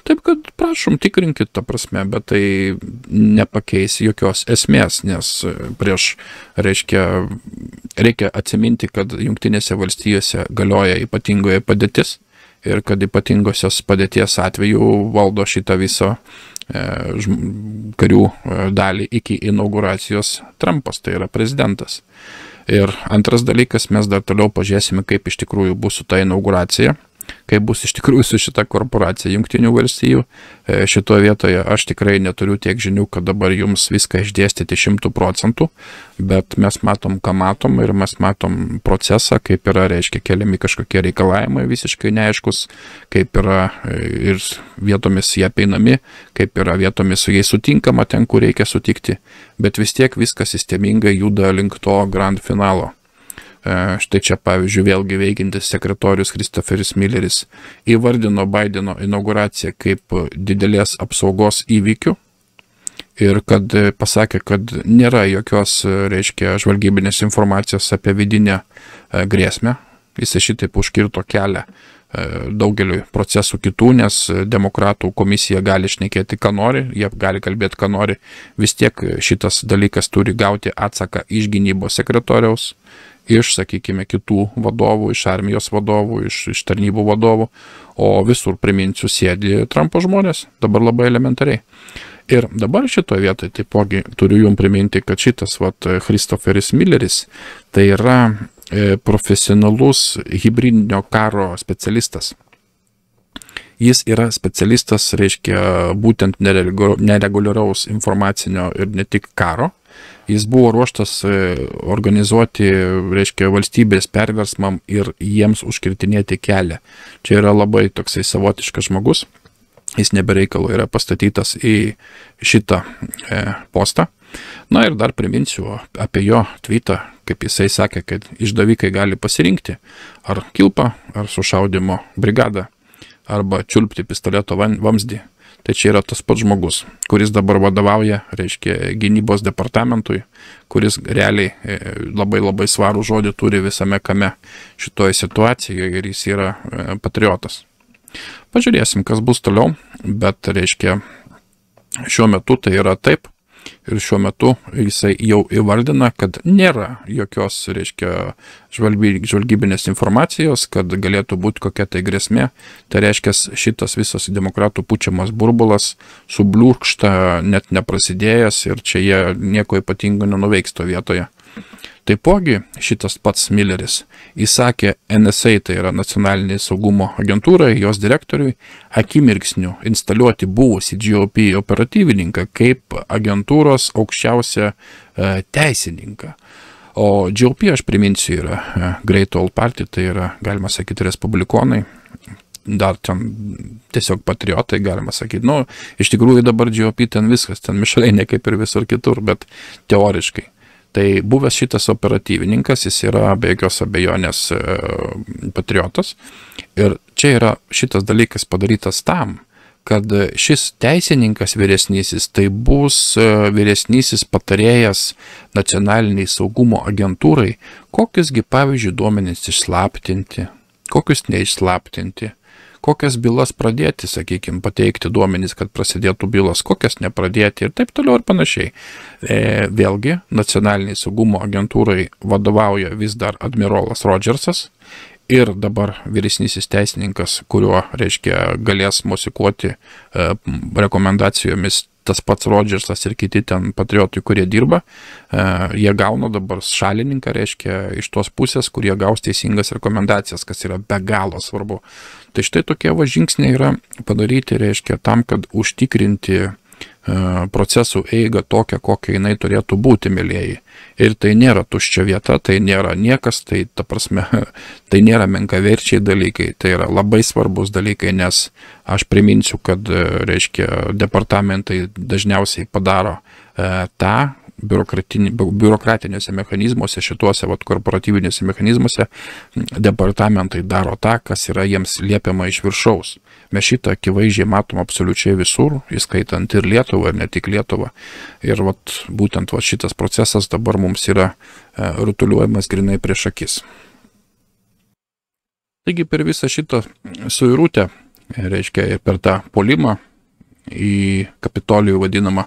Taip, kad prašom, tikrinkit tą prasme, bet tai nepakeis jokios esmės, nes prieš, reiškia, reikia atsiminti, kad Jungtinėse valstijose galioja ypatingoje padėtis ir kad ypatingosios padėties atveju valdo šitą visą karių dalį iki inauguracijos Trumpas, tai yra prezidentas. Ir antras dalykas, mes dar toliau pažiūrėsime, kaip iš tikrųjų bus su ta inauguracija, kaip bus iš tikrųjų su šita korporacija Jungtinių valstijų. Šitoje vietoje aš tikrai neturiu tiek žinių, kad dabar jums viską išdėstyti 100%, bet mes matom, ką matom ir mes matom procesą, kaip yra, reiškia, keliami kažkokie reikalavimai visiškai neaiškus, kaip yra ir vietomis jie apeinami, kaip yra vietomis su jais sutinkama ten, kur reikia sutikti, bet vis tiek viskas sistemingai juda link to grand finalo. Štai čia, pavyzdžiui, vėlgi veikiantis sekretorius Christopheris Milleris įvardino Bideno inauguraciją kaip didelės apsaugos įvykių ir kad pasakė, kad nėra jokios, reiškia, žvalgybinės informacijos apie vidinę grėsmę. Jis šitaip užkirto kelią daugeliu procesų kitų, nes demokratų komisija gali šnekėti, ką nori, jie gali kalbėti, ką nori. Vis tiek šitas dalykas turi gauti atsaką iš gynybos sekretoriaus, iš, sakykime, kitų vadovų, iš armijos vadovų, iš tarnybų vadovų, o visur, priminsiu, sėdi Trumpo žmonės, dabar labai elementariai. Ir dabar šitoje vietoje taipogi turiu jums priminti, kad šitas Christopheris Milleris tai yra profesionalus hibridinio karo specialistas. Jis yra specialistas, reiškia, būtent nereguliaraus informacinio ir ne tik karo. Jis buvo ruoštas organizuoti, reiškia, valstybės perversmam ir jiems užkirtinėti kelią. Čia yra labai toksai savotiškas žmogus. Jis nebereikalo yra pastatytas į šitą postą. Na ir dar priminsiu apie jo tweetą, kaip jisai sakė, kad išdavikai gali pasirinkti ar kilpą, ar sušaudimo brigadą, arba čiulpti pistoleto vamzdį. Tai čia yra tas pats žmogus, kuris dabar vadovauja, reiškia, gynybos departamentui, kuris realiai labai svarų žodį turi visame kame šitoje situacijoje ir jis yra patriotas. Pažiūrėsim, kas bus toliau, bet, reiškia, šiuo metu tai yra taip ir šiuo metu jisai jau įvardina, kad nėra jokios, reiškia, žvalgybinės informacijos, kad galėtų būti kokia tai grėsmė. Tai reiškia, šitas visas demokratų pučiamas burbulas subliūkšta, net neprasidėjęs ir čia jie nieko ypatingo nenuveiks to vietoje. Taipogi šitas pats Milleris įsakė NSA, tai yra nacionalinė saugumo agentūrai, jos direktoriui, akimirksniu instaliuoti buvusį GOP operatyvininką kaip agentūros aukščiausią teisininką. O GOP, aš priminsiu, yra Great All Party, tai yra, galima sakyti, respublikonai, dar ten tiesiog patriotai, galima sakyti. Nu, iš tikrųjų dabar GOP ten viskas, ten mišrainė kaip ir visur kitur, bet teoriškai. Tai buvęs šitas operatyvininkas, jis yra be jokios abejonės patriotas. Ir čia yra šitas dalykas padarytas tam, kad šis teisininkas vyresnysis, tai bus vyresnysis patarėjas nacionaliniai saugumo agentūrai, kokiusgi, pavyzdžiui, duomenys išslaptinti, kokius neišslaptinti, kokias bylas pradėti, sakykime, pateikti duomenys, kad prasidėtų bylas, kokias nepradėti ir taip toliau ir panašiai. Vėlgi, nacionaliniai saugumo agentūrai vadovauja vis dar admirolas Rodžersas ir dabar vyresnysis teisininkas, kuriuo, reiškia, galės mosikuoti rekomendacijomis tas pats Rodžersas ir kiti ten patriotai, kurie dirba, jie gauna dabar šalininką, reiškia, iš tos pusės, kurie gaus teisingas rekomendacijas, kas yra be galo svarbu. Tai štai tokie žingsniai yra padaryti, reiškia, tam, kad užtikrinti procesų eigą tokią, kokia jinai turėtų būti, mėlėjai. Ir tai nėra tuščia vieta, tai nėra niekas, tai ta prasme, tai nėra menkaverčiai dalykai, tai yra labai svarbus dalykai, nes aš priminsiu, kad, reiškia, departamentai dažniausiai padaro tą biurokratiniuose mechanizmuose, šituose korporatyviniuose mechanizmuose, departamentai daro tą, kas yra jiems liepiama iš viršaus. Mes šitą akivaizdžiai matom absoliučiai visur, įskaitant ir Lietuvą, ir ne tik Lietuvą. Ir būtent šitas procesas dabar mums yra rutuliuojamas grinai prieš akis. Taigi per visą šitą suirutę, reiškia, ir per tą puolimą į Kapitolijų vadinamą,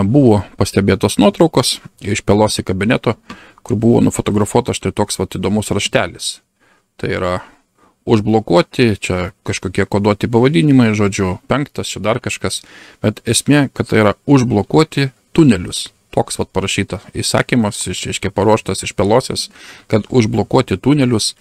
buvo pastebėtos nuotraukos iš Pelosi kabineto, kur buvo nufotografuota štai toks įdomus raštelis. Tai yra užblokuoti, čia kažkokie koduoti pavadinimai, žodžiu, 5, čia dar kažkas, bet esmė, kad tai yra užblokuoti tunelius. Toks parašyta įsakymas, reiškia, paruoštas iš Pelosės, kad užblokuoti tunelius,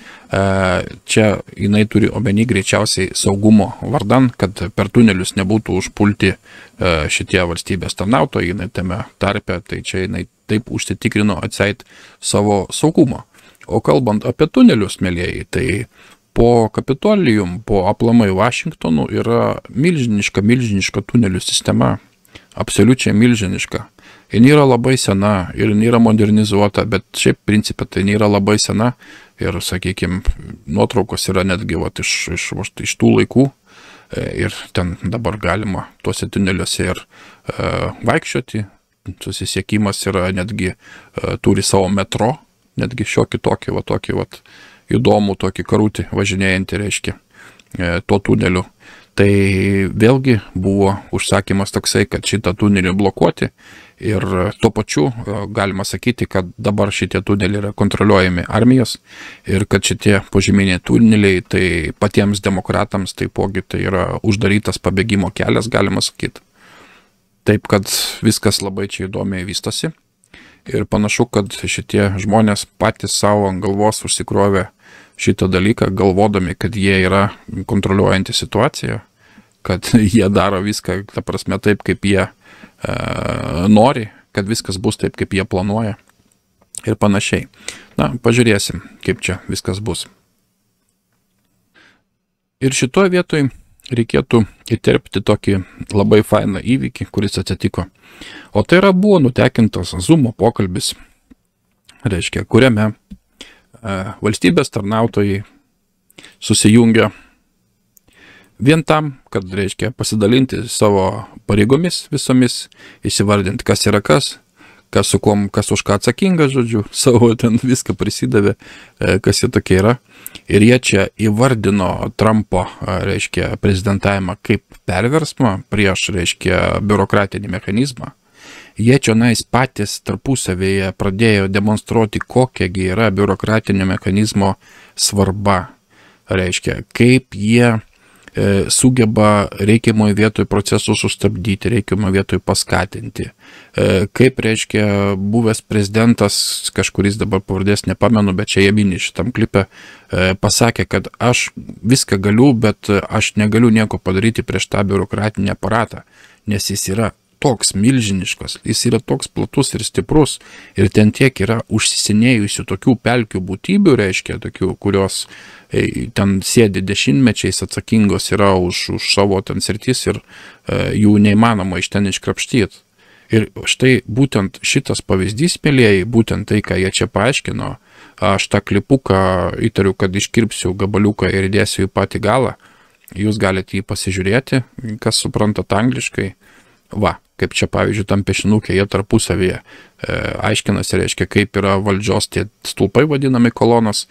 čia jinai turi omeny greičiausiai saugumo vardan, kad per tunelius nebūtų užpulti šitie valstybės tarnautojai, jinai tame tarpe, tai čia jinai taip užsitikrino atseit savo saugumą. O kalbant apie tunelius, mėlėjai, tai po Kapitolijum, po aplamai Vašingtonų yra milžiniška tunelių sistema, absoliučiai milžiniška. Jis yra labai sena ir yra modernizuota, bet šiaip principė tai nėra labai sena ir, sakykime, nuotraukos yra netgi iš tų laikų ir ten dabar galima tuose tuneliuose ir vaikščioti, susisiekimas yra netgi, turi savo metro, netgi šiokį tokį įdomų tokį karutį važinėjantį, reiškia, tuo tuneliu. Tai vėlgi buvo užsakymas toksai, kad šitą tunelį blokuoti ir tuo pačiu galima sakyti, kad dabar šitie tuneliai yra kontroliuojami armijos ir kad šitie požeminiai tuneliai tai patiems demokratams taipogi tai yra uždarytas pabėgimo kelias, galima sakyti. Taip, kad viskas labai čia įdomiai vystosi ir panašu, kad šitie žmonės patys savo ant galvos užsikrovė šitą dalyką, galvodami, kad jie yra kontroliuojanti situaciją, kad jie daro viską, ta prasme, taip, kaip jie nori, kad viskas bus taip, kaip jie planuoja ir panašiai. Na, pažiūrėsim, kaip čia viskas bus. Ir šitoje vietoje reikėtų įterpti tokį labai fainą įvykį, kuris atsitiko. O tai buvo nutekintas Zoomo pokalbis, reiškia, kuriame valstybės tarnautojai susijungia vien tam, kad, reiškia, pasidalinti savo pareigomis visomis, įsivardinti, kas yra kas su kuom, kas už ką atsakingas, žodžiu, savo ten viską prisidavė, kas jie tokie yra. Ir jie čia įvardino Trumpo, reiškia, prezidentavimą kaip perversmą prieš, reiškia, biurokratinį mechanizmą. Jie čionais patys tarpusavėje pradėjo demonstruoti, kokiagi yra biurokratinio mechanizmo svarba. Reiškia, kaip jie sugeba reikiamoje vietoje procesus sustabdyti, reikiamoje vietoje paskatinti. Kaip, reiškia, buvęs prezidentas, kažkuris dabar pavardės nepamenu, bet čia jie mini šitam klipe, pasakė, kad aš viską galiu, bet aš negaliu nieko padaryti prieš tą biurokratinį aparatą, nes jis yra toks milžiniškas, jis yra toks platus ir stiprus, ir ten tiek yra užsisenėjusių tokių pelkių būtybių, reiškia, tokių, kurios ten sėdi dešimtmečiais atsakingos yra už savo ten sritis ir jų neįmanoma iš ten iškrapštyti. Ir štai būtent šitas pavyzdys, mielieji, būtent tai, ką jie čia paaiškino, aš tą klipuką įtariu, kad iškirpsiu gabaliuką ir įdėsiu į patį galą, jūs galite jį pasižiūrėti, kas suprantat angliškai. Va, kaip čia, pavyzdžiui, tam pešinukė jie tarpusavėje aiškinasi, reiškia, kaip yra valdžios tie stulpai vadinami kolonos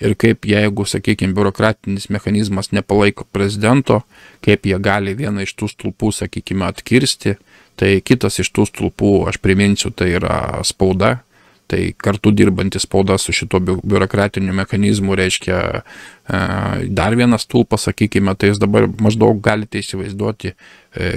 ir kaip jeigu, sakykime, biurokratinis mechanizmas nepalaiko prezidento, kaip jie gali vieną iš tų stulpų, sakykime, atkirsti, tai kitas iš tų stulpų, aš priminsiu, tai yra spauda. Tai kartu dirbantis spauda su šito biurokratiniu mechanizmu, reiškia, dar vienas stulpas, sakykime, tai jūs dabar maždaug galite įsivaizduoti,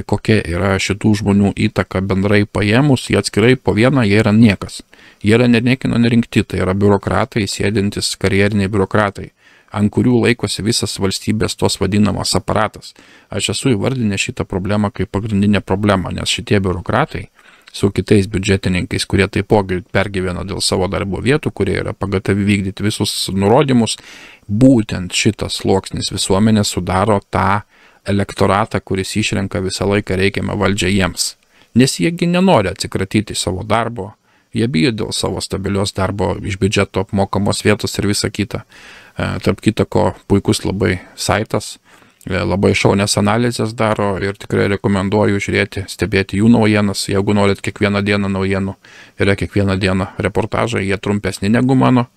kokia yra šitų žmonių įtaka bendrai paėmus, jie atskirai po vieną, jie yra niekas. Jie yra niekino nerinkti, tai yra biurokratai, sėdintis karjeriniai biurokratai, ant kurių laikosi visas valstybės tos vadinamas aparatas. Aš esu įvardinęs šitą problemą kaip pagrindinę problemą, nes šitie biurokratai su kitais biudžetininkais, kurie taipogi pergyvena dėl savo darbo vietų, kurie yra pagatavi vykdyti visus nurodymus, būtent šitas sluoksnis visuomenės sudaro tą elektoratą, kuris išrenka visą laiką reikiamą valdžią jiems. Nes jiegi nenori atsikratyti savo darbo, jie bijo dėl savo stabilios darbo iš biudžeto apmokamos vietos ir visa kita. Tarp kitako puikus labai saitas, labai šaunias analizės daro ir tikrai rekomenduoju žiūrėti, stebėti jų naujienas, jeigu norit kiekvieną dieną naujienų, yra kiekvieną dieną reportažai, jie trumpesni negu mano,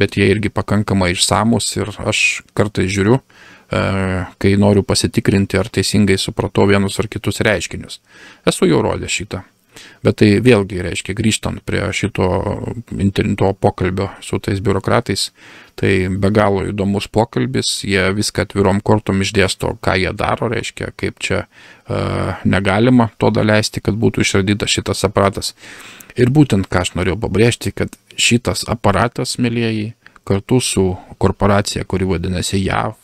bet jie irgi pakankamai išsamus ir aš kartais žiūriu, kai noriu pasitikrinti, ar teisingai supratau vienus ar kitus reiškinius. Esu jau rodęs šitą. Bet tai vėlgi, reiškia, grįžtant prie šito interneto pokalbio su tais biurokratais, tai be galo įdomus pokalbis, jie viską atvirom kortom išdėsto, ką jie daro, reiškia, kaip čia negalima to daleisti, kad būtų išardytas šitas aparatas. Ir būtent, ką aš norėjau pabrėžti, kad šitas aparatas, mielieji, kartu su korporacija, kuri vadinasi JAV,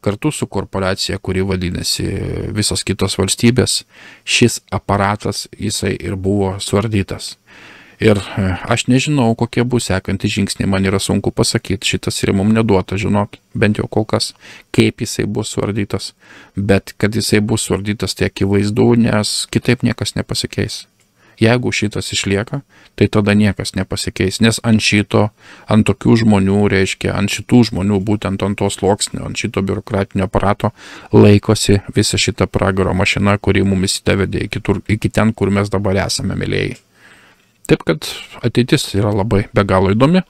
kartu su korporacija, kuri vadinasi visos kitos valstybės, šis aparatas jisai ir buvo suardytas. Ir aš nežinau, kokie bus sekantys žingsniai, man yra sunku pasakyti, šitas ir mums neduota žinot, bent jau kol kas, kaip jisai bus suardytas, bet kad jisai bus suardytas tai akivaizdu, nes kitaip niekas nepasikeis. Jeigu šitas išlieka, tai tada niekas nepasikeis, nes ant tokių žmonių, reiškia, ant šitų žmonių, būtent ant to sluoksnio, ant šito biurokratinio aparato laikosi visa šita pragaro mašina, kuri mumis įsivedė iki ten, kur mes dabar esame, mielieji. Taip kad ateitis yra labai be galo įdomi,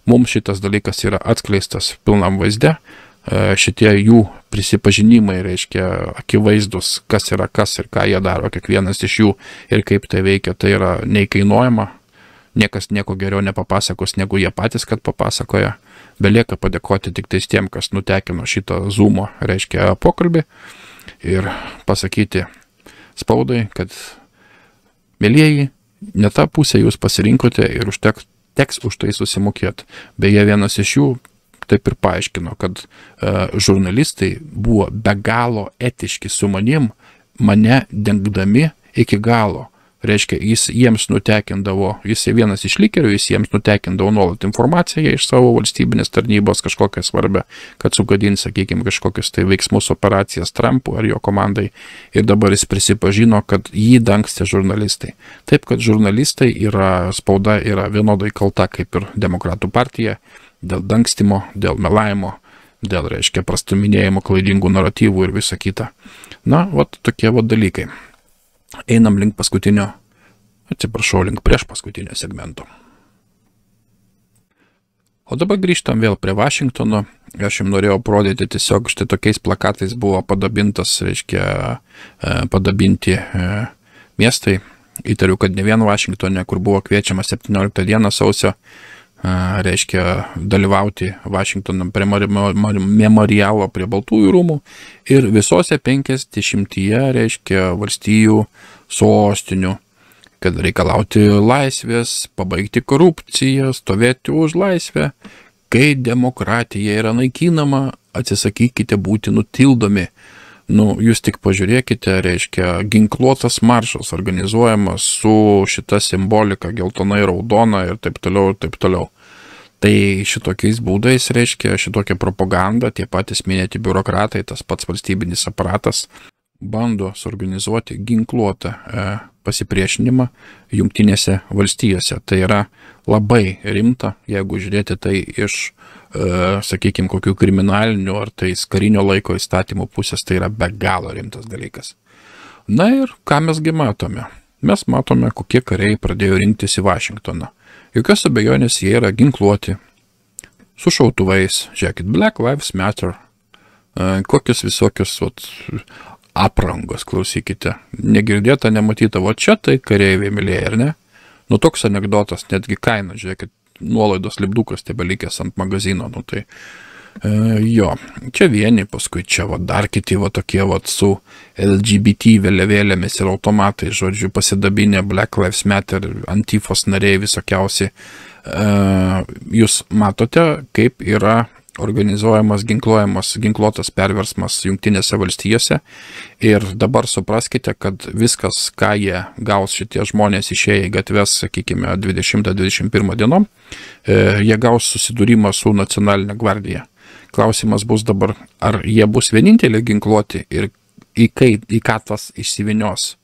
mums šitas dalykas yra atskleistas pilnam vaizde, šitie jų prisipažinimai, reiškia, akivaizdus, kas yra kas ir ką jie daro, kiekvienas iš jų ir kaip tai veikia, tai yra neįkainuojama, niekas nieko geriau nepapasakos, negu jie patys, kad papasakoja. Belieka padėkoti tik tais tiem, kas nutekino šitą Zoomo, reiškia, pokalbį ir pasakyti spaudai, kad mielieji, ne tą pusę jūs pasirinkote ir teks už tai susimokėti. Beje, vienas iš jų taip ir paaiškino, kad žurnalistai buvo be galo etiški su manim, mane dengdami iki galo. Reiškia, jis jiems nutekindavo, jis vienas iš lykerių, jis jiems nutekindavo nuolat informaciją iš savo valstybinės tarnybos kažkokią svarbę, kad sugadins, sakykime, kažkokius tai veiksmus, operacijas Trumpui ar jo komandai. Ir dabar jis prisipažino, kad jį dangstė žurnalistai. Taip, kad žurnalistai spauda yra vienodai kalta kaip ir Demokratų partija dėl dangstimo, dėl melavimo, dėl, reiškia, prastuminėjimo klaidingų naratyvų ir visa kita. Na, vat tokie vat dalykai. Einam link prieš paskutinio segmento. O dabar grįžtam vėl prie Vašingtono. Aš jums norėjau parodyti tiesiog štai tokiais plakatais buvo padabinti miestai. Įtariu, kad ne vien Vašingtone, kur buvo kviečiama 17 dieną sausio, reiškia, dalyvauti Vašingtono prie memorialo prie Baltųjų rūmų ir visose 50, reiškia, valstijų sostinių, kad reikalauti laisvės, pabaigti korupciją, stovėti už laisvę. Kai demokratija yra naikinama, atsisakykite būti nutildomi. Jūs tik pažiūrėkite, reiškia, ginkluotas maršas organizuojamas su šita simbolika geltona ir raudona ir taip toliau, ir taip toliau. Tai šitokiais būdais, reiškia, šitokia propaganda, tie patys minėti biurokratai, tas pats valstybinis aparatas, bando suorganizuoti ginkluotą pasipriešinimą Jungtinėse valstijose. Tai yra labai rimta, jeigu žiūrėti tai iš sakykime, kokių kriminalinių ar tai karinio laiko įstatymų pusės, tai yra be galo rimtas dalykas. Na ir ką mesgi matome? Mes matome, kokie kariai pradėjo rinktis į Vašingtoną. Jokios abejonės jie yra ginkluoti, su šautuvais, žiūrėkit, Black Lives Matter, kokius visokius aprangos, klausykite, negirdėta, nematyta, čia tai kareiviai mylėjai, ar ne? Toks anekdotas, netgi kaina, žiūrėkit, nuolaidos lipdukas tebelikęs ant magazino, čia vieni, paskui čia dar kiti tokie su LGBT vėliavėlėmis ir automatai, žodžiu, pasidabinę Black Lives Matter, Antifos nariai visokiausi. Jūs matote, kaip yra organizuojamas, ginkluotas perversmas Jungtinėse valstijose ir dabar supraskite, kad viskas, ką jie gaus šitie žmonės išėję į gatves, sakykime, 20-21 dienom, jie gaus susidūrimą su nacionalinė gvardija. Klausimas bus dabar, ar jie bus vieninteliai ginkluoti ir į ką tas išsivinios.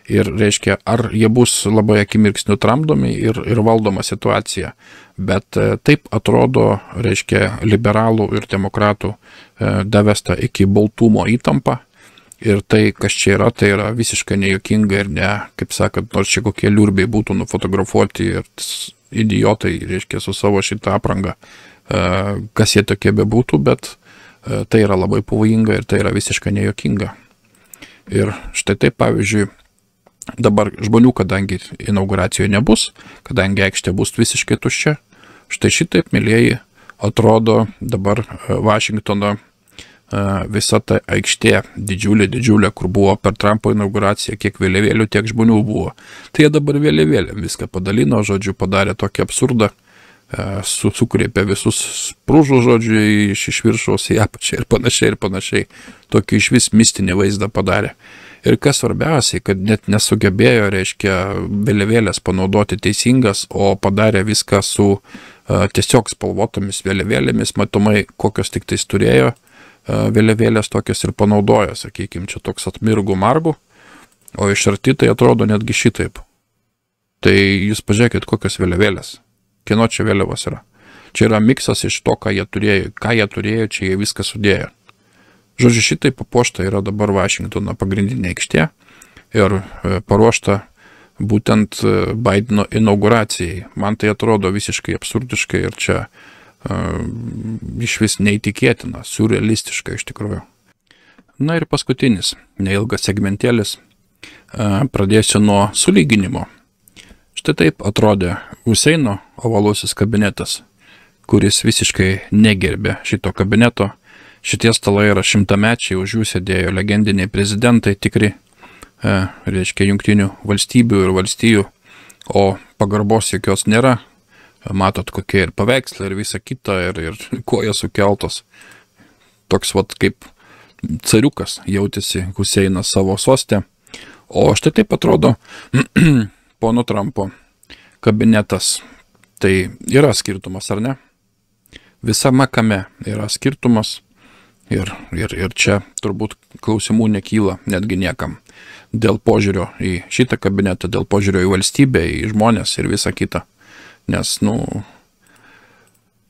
Ir, reiškia, ar jie bus labai akimirksniu tramdomi ir valdoma situacija. Bet taip atrodo, reiškia, liberalų ir demokratų davesta iki baltumo įtampa. Ir tai, kas čia yra, tai yra visiškai nejuokinga ir ne, kaip sakant, nors čia kokie liurbiai būtų nufotografuoti ir idiotai, reiškia, su savo šitą aprangą, kas jie tokie bebūtų, bet tai yra labai pavojinga ir tai yra visiškai nejuokinga. Ir štai taip, pavyzdžiui, dabar žmonių, kadangi inauguracijoje nebus, kadangi aikštė bus visiškai tuščia, štai šitaip, mėlieji, atrodo dabar Vašingtono visa ta aikštė didžiulė, kur buvo per Trumpo inauguraciją, kiek vėliavėlių, tiek žmonių buvo. Tai jie dabar vėliavėlėm viską padalino, žodžiu, padarė tokį absurdą, sukreipė visus sprūžų, žodžiu, iš viršaus į apačią ir panašiai. Tokį iš vis mistinį vaizdą padarė. Ir kas svarbiausiai, kad net nesugebėjo, reiškia, vėliavėlės panaudoti teisingas, o padarė viską su tiesiog spalvotomis vėliavėlėmis, matomai, kokios tik tais turėjo, vėliavėlės tokias ir panaudojo, sakykime, čia toks atmirgų margų, o iš arti tai atrodo netgi šitaip. Tai jūs pažiūrėkit, kokios vėliavėlės, kieno čia vėliavos yra. Čia yra miksas iš to, ką jie turėjo, čia jie viską sudėjo. Žodžiu, šitai papuošta yra dabar Vašingtono pagrindinė aikštė ir paruošta būtent Bideno inauguracijai. Man tai atrodo visiškai absurdiškai ir čia iš vis neįtikėtina, surrealistiška iš tikrųjų. Na ir paskutinis, neilgas segmentėlis, pradėsiu nuo sulyginimo. Štai taip atrodė Huseino ovalusis kabinetas, kuris visiškai negerbė šito kabineto. Šitie stalai yra šimtamečiai, už jų sėdėjo legendiniai prezidentai tikri, reiškia, jungtinių valstybių ir valstijų, o pagarbos jokios nėra. matot kokie ir paveikslai ir visa kita, ir kojas sukeltos. Toks vat kaip cariukas jautėsi Huseinas savo soste. O štai taip atrodo pono Trumpo kabinetas. Tai yra skirtumas, ar ne? Visame kame yra skirtumas ir čia turbūt klausimų nekyla netgi niekam. Dėl požiūrio į šitą kabinetą, dėl požiūrio į valstybę, į žmonės ir visą kitą. Nes,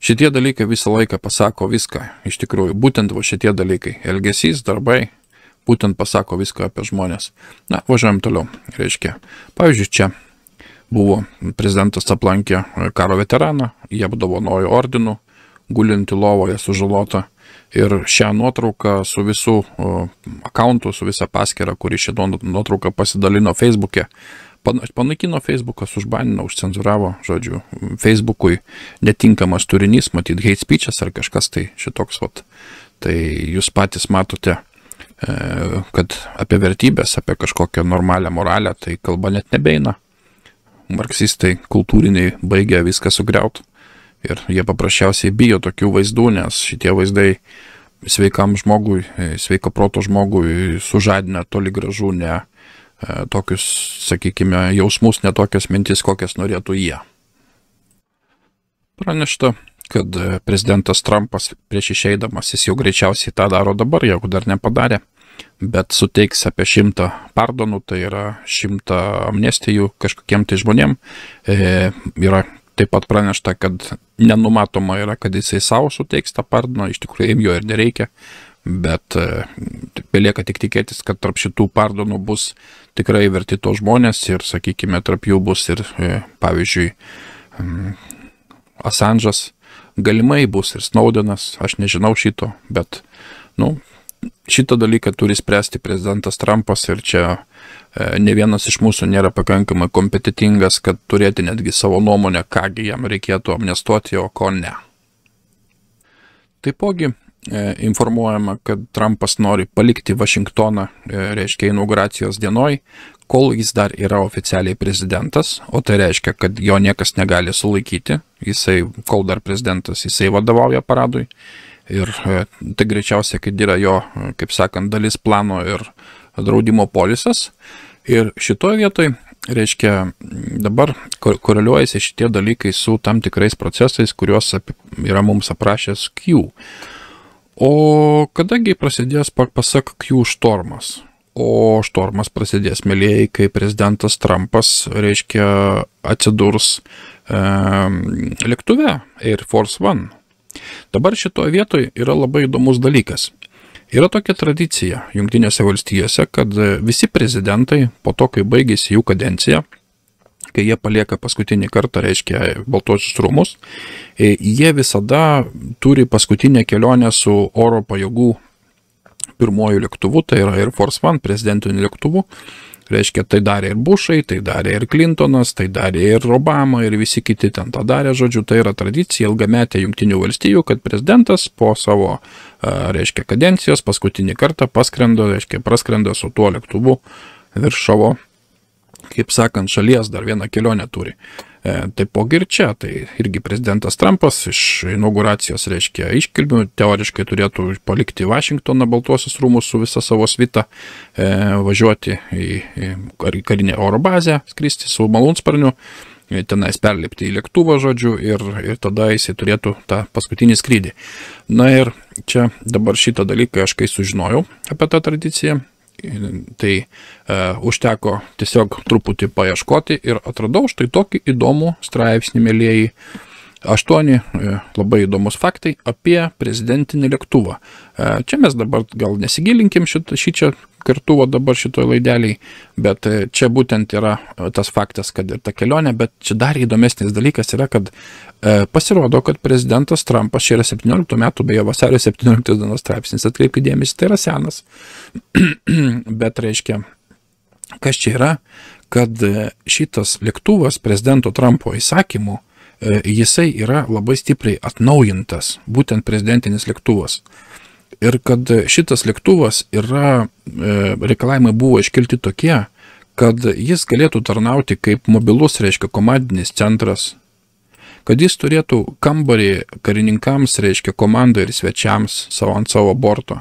šitie dalykai visą laiką pasako viską. Iš tikrųjų, būtent šitie dalykai. Elgesys, darbai, būtent pasako viską apie žmonės. Na, važiuojam toliau. Reiškia, pavyzdžiui, čia buvo prezidentas aplankė karo veteraną, jie apdovanojo ordinu, gulinti lovoje sužalota. Ir šią nuotrauką su visų akauntų, su visa paskira, kuri šią nuotrauką pasidalino Facebook'e, panaikino Facebookas, užbanino, užcenzuravo, žodžiu, Facebook'ui netinkamas turinys, matyt, hate speechas ar kažkas tai šitoks vat. Tai jūs patys matote, kad apie vertybės, apie kažkokią normalią moralę, tai kalba net nebeina. Marksistai kultūriniai baigia viską sugriauti. Ir jie paprasčiausiai bijo tokių vaizdų, nes šitie vaizdai sveikam žmogui, sveiko proto žmogui sužadina toli gražu ne tokius, sakykime, jausmus, ne tokias mintis, kokias norėtų jie. Pranešta, kad prezidentas Trumpas prieš išeidamas, jis jau greičiausiai tą daro dabar, jeigu dar nepadarė, bet suteiks apie 100 pardonų, tai yra 100 amnestijų kažkokiem tai žmonėm. Yra taip pat pranešta, kad nenumatoma yra, kad jisai savo suteiks tą pardoną, iš tikrųjų jo ir nereikia, bet belieka tik tikėtis, kad tarp šitų pardonų bus tikrai verti to žmonės ir, sakykime, tarp jų bus ir, pavyzdžiui, Assange'as, galimai bus ir Snowdenas, aš nežinau šito, bet, šitą dalyką turi spręsti prezidentas Trumpas ir čia ne vienas iš mūsų nėra pakankamai kompetitingas, kad turėti netgi savo nuomonę, kągi jam reikėtų amnestuoti, o ko ne. Taipogi informuojama, kad Trumpas nori palikti Vašingtoną, reiškia inauguracijos dienoj, kol jis dar yra oficialiai prezidentas, o tai reiškia, kad jo niekas negali sulaikyti, jisai, kol dar prezidentas, jisai vadovauja paradui. Ir tai greičiausiai, kad yra jo, kaip sakant, dalis plano ir draudimo polisas. Ir šitoje vietoje, reiškia, dabar koreliuojasi šitie dalykai su tam tikrais procesais, kuriuos yra mums aprašęs Q. O kadagi prasidės, pasak Q, štormas? O štormas prasidės, mėlėjai, kai prezidentas Trumpas, reiškia, atsidurs lėktuve Air Force One. Dabar šitoje vietoje yra labai įdomus dalykas. Yra tokia tradicija Jungtinėse valstijose, kad visi prezidentai po to, kai baigėsi jų kadencija, kai jie palieka paskutinį kartą, reiškia, Baltuosius rūmus, jie visada turi paskutinę kelionę su oro pajėgų pirmojų lėktuvu, tai yra Air Force One, prezidentiniu lėktuvu. Reiškia, tai darė ir Bushai, tai darė ir Clintonas, tai darė ir Obama ir visi kiti ten tą darė, žodžiu, tai yra tradicija ilgametė Jungtinių valstijų, kad prezidentas po savo, reiškia, kadencijos paskutinį kartą praskrenda su tuo lėktuvu virš savo, kaip sakant, šalies dar vieną kelionę turi. Taipogi ir čia, tai irgi prezidentas Trumpas iš inauguracijos, reiškia, iškilmių teoriškai turėtų palikti Vašingtoną, Baltuosius rūmus su visa savo svita, važiuoti į karinę oro bazę, skristi su malūnsparniu, tenais perlipti į lėktuvą, žodžiu, ir tada jisai turėtų tą paskutinį skrydį. Na ir čia dabar šitą dalyką aš kai sužinojau apie tą tradiciją, tai užteko tiesiog truputį paieškoti ir atradau štai tokį įdomų straipsnį, mėlėjai, 8 labai įdomus faktai apie prezidentinį lėktuvą. Čia mes dabar gal nesigilinkim šičia kartu dabar šitoj laideliai, bet čia būtent yra tas faktas, kad ir ta kelionė, bet čia dar įdomesnis dalykas yra, kad pasirodo, kad prezidentas Trumpas, čia yra 17 metų, beje, vasario 17 dienos straipsnis, atkreipkite dėmesį, tai yra senas, bet reiškia, kas čia yra, kad šitas lėktuvas prezidento Trumpo įsakymu, jisai yra labai stipriai atnaujintas, būtent prezidentinis lėktuvas. Ir kad šitas lėktuvas yra, reikalavimai buvo iškelti tokie, kad jis galėtų tarnauti kaip mobilus, reiškia, komandinis centras, kad jis turėtų kambarį karininkams, reiškia komandai ir svečiams ant savo borto,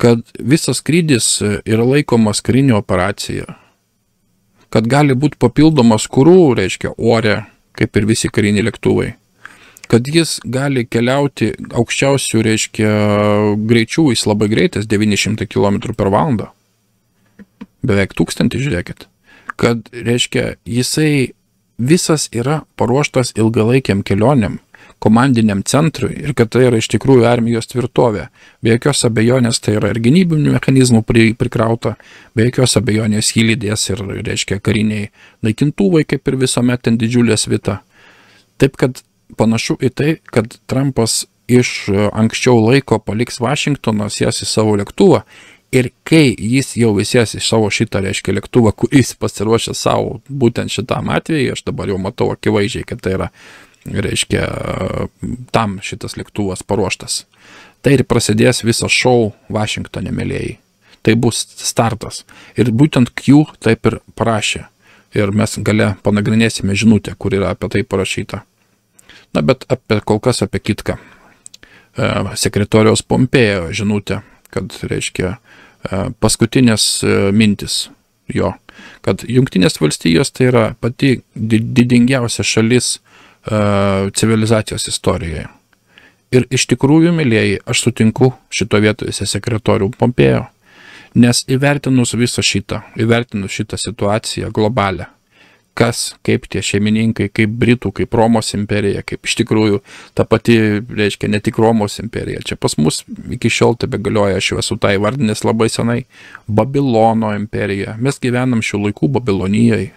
kad visas skrydis yra laikomas karinė operacija, kad gali būti papildomas kurų, reiškia ore, kaip ir visi kariniai lėktuvai, kad jis gali keliauti aukščiausių, reiškia, greičių, jis labai greitas, 900 km per valandą, beveik 1000, žiūrėkit, kad, reiškia, jisai visas yra paruoštas ilgalaikiam kelionėm, komandiniam centrui ir kad tai yra iš tikrųjų armijos tvirtovė. Be jokios abejonės tai yra ir gynybinių mechanizmų prikrauta, be jokios abejonės jį lydės ir, reiškia, kariniai naikintuvai, kaip ir visuomet ten didžiulė svita. Taip kad panašu į tai, kad Trumpas iš anksčiau laiko paliks Vašingtoną, sės į savo lėktuvą ir kai jis jau sės į savo šitą, reiškia, lėktuvą, kuris pasiruošė savo būtent šitam atvejui, aš dabar jau matau akivaizdžiai, kad tai yra, reiškia, tam šitas lėktuvas paruoštas. Tai ir prasidės visas šou Vašingtone, mėlėjai. Tai bus startas. Ir būtent Q taip ir parašė. Ir mes gale panagrinėsime žinutę, kur yra apie tai parašyta. Na, bet kol kas apie kitką. Sekretoriaus Pompėjo žinutė, kad, reiškia, paskutinės mintis jo, kad Jungtinės valstijos tai yra pati didingiausia šalis civilizacijos istorijoje. Ir iš tikrųjų, mėlėjai, aš sutinku šito vietoje sekretorių Pompėjo, nes įvertinus visą šitą, įvertinus šitą situaciją globalę, kas, kaip tie šeimininkai, kaip Britų, kaip Romos imperija, kaip iš tikrųjų ta pati, reiškia, ne tik Romos imperija. Čia pas mus iki šiol tebegalioja, aš esu tą įvardinęs labai senai, Babilono imperija. Mes gyvenam šių laikų Babilonijoje.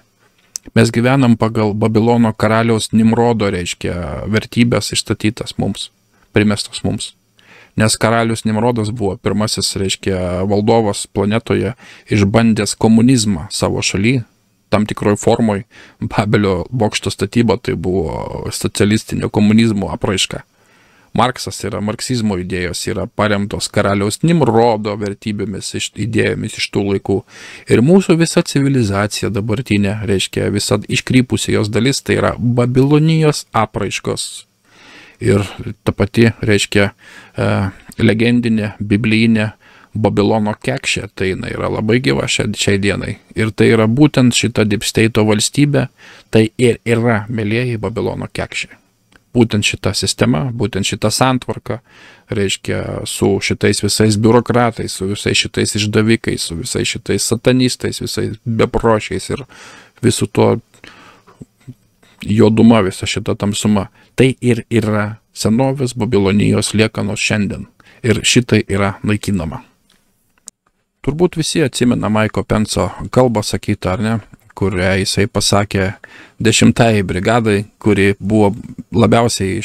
Mes gyvenam pagal Babilono karaliaus Nimrodo, reiškia, vertybės išstatytas mums, primestas mums. Nes karalius Nimrodas buvo pirmasis, reiškia, valdovas planetoje, išbandęs komunizmą savo šaly, tam tikroj formoj. Babelio bokšto statyba tai buvo socialistinio komunizmo apraiška. Marksas yra, marksizmo idėjos yra paremtos karaliaus Nimrodo vertybėmis, idėjomis iš tų laikų. Ir mūsų visa civilizacija dabartinė, reiškia, visa iškrypusi jos dalis, tai yra Babilonijos apraiškos. Ir ta pati, reiškia, legendinė, biblijinė Babilono kekšė, tai jinai yra labai gyva šiai dienai. Ir tai yra būtent šita Deep State valstybė, tai ir yra, mėlieji, Babilono kekšė. Būtent šita sistema, būtent šita santvarka, reiškia, su šitais visais biurokratais, su visais šitais išdavikais, su visais šitais satanistais, visais bepročiais ir visų to juoduma, visa šita tamsuma. Tai ir yra senovės Babilonijos liekanos šiandien. Ir šitai yra naikinama. Turbūt visi atsimena Maiko Penso kalbą sakytą, ar ne, kurią jisai pasakė 10-ai brigadai, kuri buvo labiausiai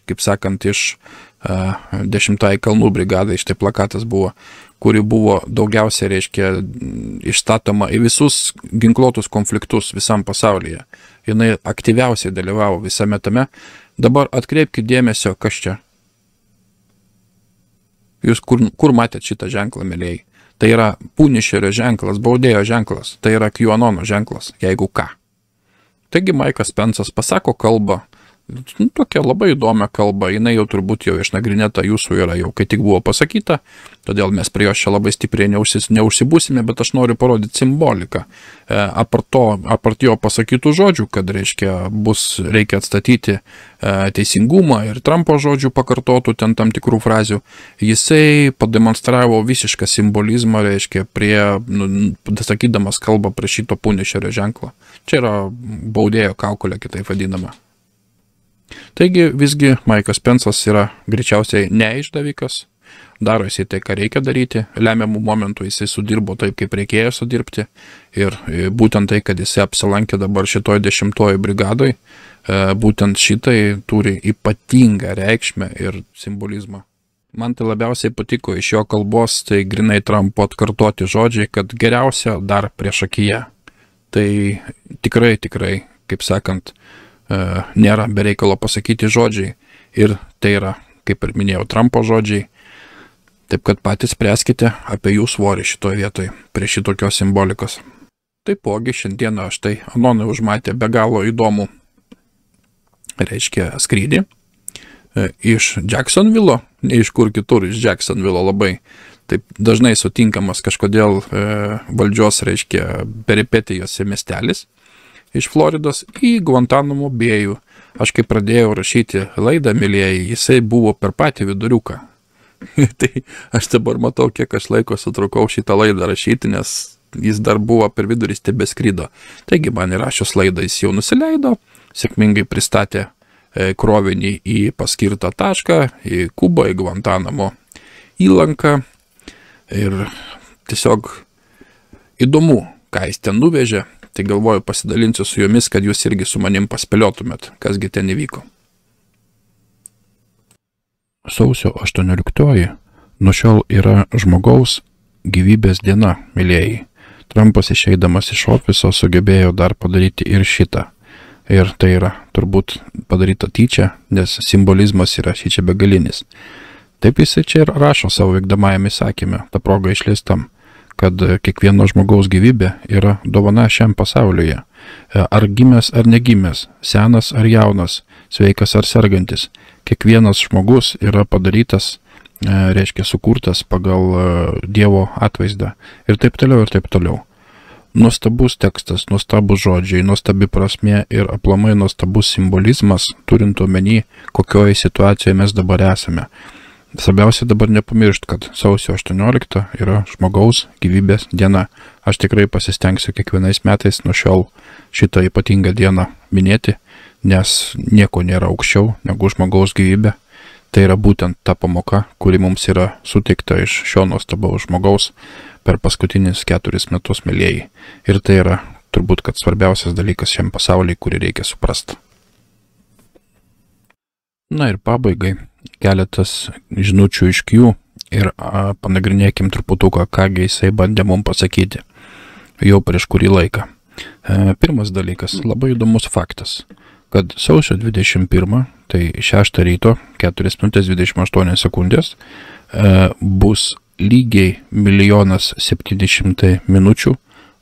kaip sakant, iš 10-ai kalnų brigadai, štai plakatas buvo, kuri buvo daugiausiai, reiškia, išstatoma į visus ginkluotus konfliktus visam pasaulyje. Jinai aktyviausiai dalyvavo visame tame. Dabar atkreipkite dėmesio, kas čia. Jūs kur matėt šitą ženklą, mėlėjai? Tai yra Punisherio ženklas, baudėjo ženklas, tai yra QAnono ženklas, jeigu ką. Taigi Maikas Pensas pasako kalbą, tokia labai įdomią kalbą, jinai jau turbūt jau išnagrinėta jūsų yra jau, kai tik buvo pasakyta, todėl mes prie jos čia labai stipriai neužsibūsime, bet aš noriu parodyti simboliką. Apart jo pasakytų žodžių, kad, reiškia, reikia atstatyti teisingumą ir Trumpo žodžių pakartotų ten tam tikrų frazių, jisai pademonstravo visišką simbolizmą, reiškia, sakydamas kalbą prie šito Punisherio ženklo. Čia yra baudėjo kaukolė, kitaip vadinama. Taigi visgi Maikas Pensas yra greičiausiai neišdavikas, daro jisai tai, ką reikia daryti, lemiamų momentų jisai sudirbo taip, kaip reikėjo sudirbti ir būtent tai, kad jisai apsilankė dabar šitoj 10-oj brigadoj, būtent šitai turi ypatingą reikšmę ir simbolizmą. Man tai labiausiai patiko iš jo kalbos, tai grinai Trumpo atkartoti žodžiai, kad geriausia dar priešakyje. Tai tikrai, kaip sakant, nėra bereikalo pasakyti žodžiai ir tai yra, kaip ir minėjau, Trumpo žodžiai. Taip kad patys spręskite apie jų svorį šitoje vietoje prie šitokios simbolikos. Taipogi šiandieną štai Anonai užmatė be galo įdomų reiškia, skrydį iš Jacksonville, ne iš kur kitur, iš Jacksonville labai taip dažnai sutinkamas kažkodėl valdžios, reiškia, peripetijose miestelis iš Floridos į Guantanamo bėjų. Aš kai pradėjau rašyti laidą, mylėjai, jisai buvo per patį viduriuką. Tai aš dabar matau, kiek aš laiko sutrukau šitą laidą rašyti, nes jis dar buvo per vidurį, tebeskrydo. Taigi man įrašius laidą jis jau nusileido, sėkmingai pristatė krovinį į paskirtą tašką, į Kubą, į Guantanamo įlanką. Ir tiesiog įdomu, ką jis ten nuvežė. Tai galvoju, pasidalinsiu su jumis, kad jūs irgi su manim paspėliotumėt, kasgi ten įvyko. Sausio 18 nuo šiol yra žmogaus gyvybės diena, mylėjai. Trumpas išeidamas iš ofiso sugebėjo dar padaryti ir šitą. Ir tai yra turbūt padaryta tyčia, nes simbolizmas yra šičia begalinis. Taip jisai čia ir rašo savo vykdomajame įsakyme, ta proga išleistam, kad kiekvieno žmogaus gyvybė yra dovana šiam pasaulyje. Ar gimęs ar negimęs, senas ar jaunas, sveikas ar sergantis. Kiekvienas žmogus yra padarytas, reiškia sukurtas pagal Dievo atvaizdą. Ir taip toliau, ir taip toliau. Nuostabus tekstas, nuostabus žodžiai, nuostabi prasmė ir aplamai nuostabus simbolizmas, turint omeny, kokioje situacijoje mes dabar esame. Svarbiausia dabar nepamiršt, kad sausio 18 yra žmogaus gyvybės diena. Aš tikrai pasistengsiu kiekvienais metais nuo šiol šitą ypatingą dieną minėti, nes nieko nėra aukščiau negu žmogaus gyvybė. Tai yra būtent ta pamoka, kuri mums yra suteikta iš šio nuostabaus žmogaus per paskutinius 4 metus, mylėjai. Ir tai yra turbūt, kad svarbiausias dalykas šiam pasauliui, kurį reikia suprasti. Na ir pabaigai keletas žinučių iš Q ir panagrinėkim truputuką, kągi jisai bandė mums pasakyti jau prieš kurį laiką. Pirmas dalykas, labai įdomus faktas, kad sausio 21, tai 6 ryto, 4 minutės 28 sekundės, bus lygiai 1 700 000 minučių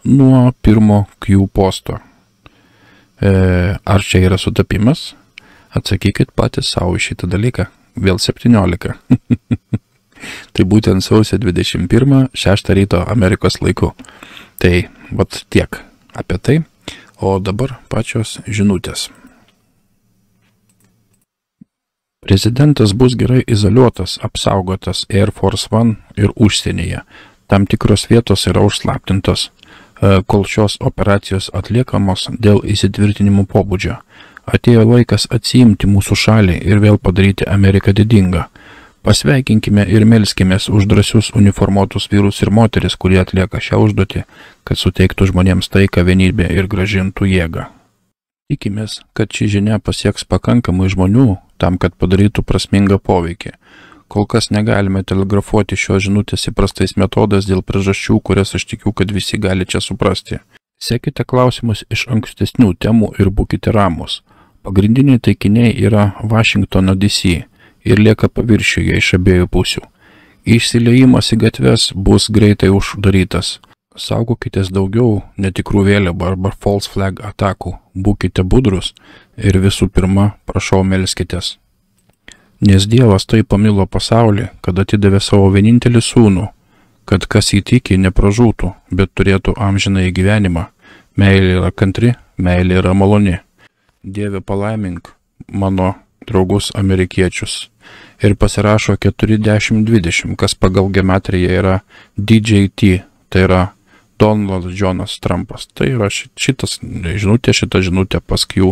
nuo pirmo Q posto. Ar čia yra sutapimas? Atsakykit patys savo šitą dalyką. Vėl 17. Tai būtent sausio 21, 6 ryto Amerikos laiku. Tai vat tiek apie tai. O dabar pačios žinutės. Prezidentas bus gerai izoliuotas, apsaugotas Air Force One ir užsienyje. Tam tikros vietos yra užslaptintos, kol šios operacijos atliekamos dėl įsitvirtinimų pobūdžio. Atėjo laikas atsiimti mūsų šalį ir vėl padaryti Ameriką didingą. Pasveikinkime ir melskimės už drąsius uniformuotus vyrus ir moteris, kurie atlieka šią užduotį, kad suteiktų žmonėms taiką, vienybę ir grąžintų jėgą. Tikimės, kad ši žinia pasieks pakankamai žmonių tam, kad padarytų prasmingą poveikį. Kol kas negalime telegrafuoti šios žinutės įprastais metodais dėl priežasčių, kurias aš tikiu, kad visi gali čia suprasti. Sekite klausimus iš ankstesnių temų ir būkite ramus. Pagrindiniai taikiniai yra Vašingtono DC ir lieka paviršiuje iš abiejų pusių. Išsiliejimas į gatves bus greitai uždarytas. Saugokitės daugiau netikrų vėliavų arba false flag atakų. Būkite budrus ir visų pirma, prašau melskitės. Nes Dievas taip pamilo pasaulį, kad atidavė savo vienintelį sūnų, kad kas įtiki nepražūtų, bet turėtų amžinąjį gyvenimą. Meilė yra kantri, meilė yra maloni. Dieve palaimink mano draugus amerikiečius. Ir pasirašo 4020, kas pagal gemetriją yra DJT, tai yra Donald Jonas Trumpas. Tai yra šita žinutė paskui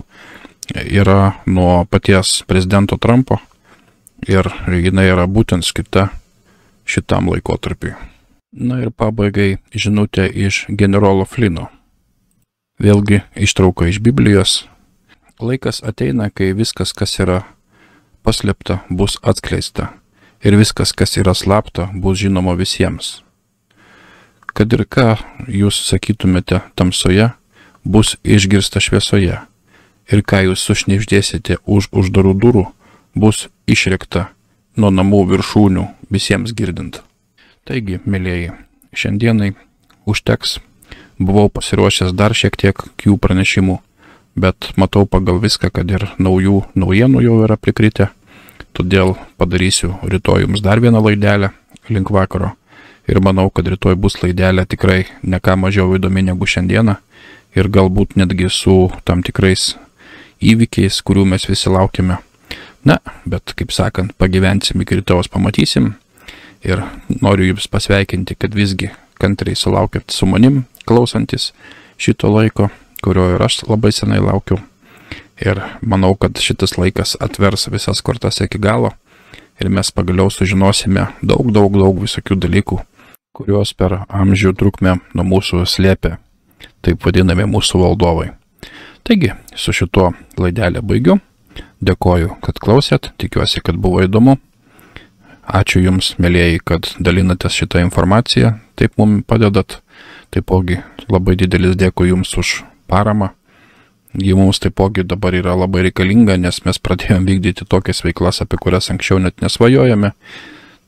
yra nuo paties prezidento Trumpo ir jinai yra būtent skirta šitam laikotarpiui. Na ir pabaigai žinutė iš generolo Flino. Vėlgi ištrauka iš Biblijos. Laikas ateina, kai viskas, kas yra paslėpta, bus atskleista. Ir viskas, kas yra slapta, bus žinoma visiems. Kad ir ką jūs sakytumėte tamsoje, bus išgirsta šviesoje. Ir ką jūs sušnibždėsite už uždarų durų, bus išrėkta nuo namų viršūnių visiems girdint. Taigi, mėlėjai, šiandienai užteks. Buvau pasiruošęs dar šiek tiek Q pranešimų, bet matau pagal viską, kad ir naujų naujienų jau yra prikritę, todėl padarysiu rytoj jums dar vieną laidelę link vakaro ir manau, kad rytoj bus laidelė tikrai ne ką mažiau įdomi negu šiandieną ir galbūt netgi su tam tikrais įvykiais, kurių mes visi laukiame. Na, bet kaip sakant, pagyvensim iki rytojos pamatysim ir noriu jums pasveikinti, kad visgi kantriai sulaukėt su manim, klausantis šito laiko, kurio ir aš labai senai laukiu. Ir manau, kad šitas laikas atvers visas kortas iki galo ir mes pagaliau sužinosime daug visokių dalykų, kuriuos per amžių trukmę nuo mūsų slėpė taip vadinami mūsų valdovai. Taigi, su šituo laidelę baigiu. Dėkoju, kad klausėt, tikiuosi, kad buvo įdomu. Ačiū Jums, mėlėjai, kad dalinatės šitą informaciją, taip mums padedat. Taipogi labai didelis dėkui Jums už paramą. Ji mums taipogi dabar yra labai reikalinga, nes mes pradėjome vykdyti tokias veiklas, apie kurias anksčiau net nesvajojame.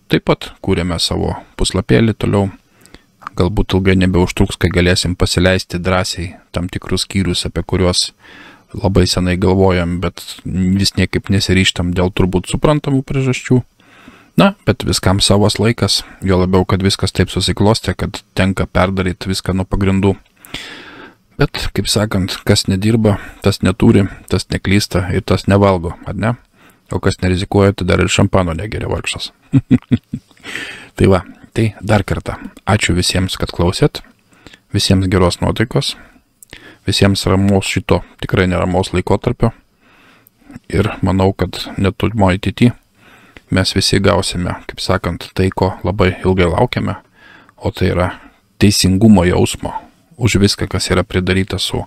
Taip pat kūrėme savo puslapėlį toliau. Galbūt ilgai nebeužtruks, kai galėsim pasileisti drąsiai tam tikrus skyrius, apie kuriuos labai senai galvojam, bet vis niekaip nesiryštam dėl turbūt suprantamų priežasčių. Na, bet viskam savas laikas, jo labiau, kad viskas taip susiklostė, kad tenka perdaryti viską nuo pagrindų. Bet, kaip sakant, kas nedirba, tas neturi, tas neklysta ir tas nevalgo, ar ne? O kas nerizikuoja, tai dar ir šampano negeria vargšas. Tai va, tai dar kartą ačiū visiems, kad klausėt, visiems geros nuotaikos, visiems ramaus šito tikrai neramaus laikotarpio ir manau, kad netolimo ateityje mes visi gausime, kaip sakant, tai, ko labai ilgai laukiame, o tai yra teisingumo jausmo už viską, kas yra pridaryta su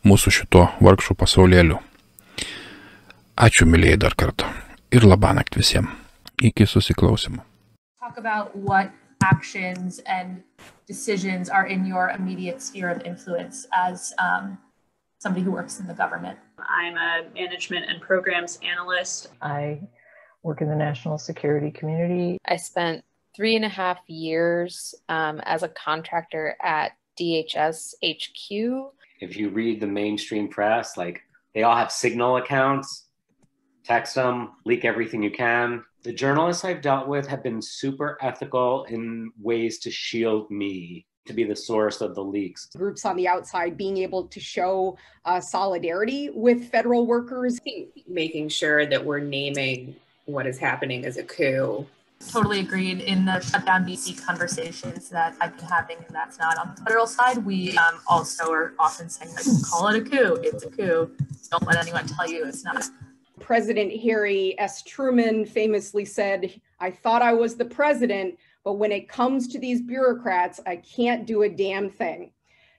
mūsų šito vargšų pasaulėliu. Ačiū, mylėjai, dar kartą ir labanakt visiems. Iki susiklausimo. Talk about what actions and decisions are in your immediate sphere of influence as somebody who works in the government. I'm a management and programs analyst. I work in the national security community. I spent 3.5 years as a contractor at DHS HQ. If you read the mainstream press, like they all have Signal accounts, text them, leak everything you can. The journalists I've dealt with have been super ethical in ways to shield me, to be the source of the leaks. Groups on the outside being able to show solidarity with federal workers. Making sure that we're naming what is happening as a coup. Totally agreed in the shutdown BC conversations that I've been having, and that's not on the federal side. We also are often saying, like, call it a coup, it's a coup. Don't let anyone tell you it's not. President Harry S. Truman famously said, I thought I was the president, but when it comes to these bureaucrats, I can't do a damn thing.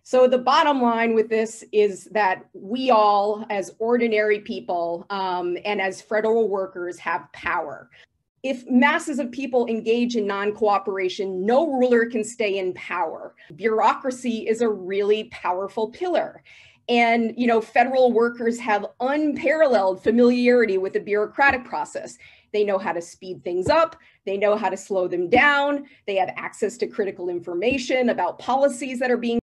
So the bottom line with this is that we all, as ordinary people and as federal workers, have power. If masses of people engage in non-cooperation, no ruler can stay in power. Bureaucracy is a really powerful pillar. And, you know, federal workers have unparalleled familiarity with the bureaucratic process. They know how to speed things up. They know how to slow them down. They have access to critical information about policies that are being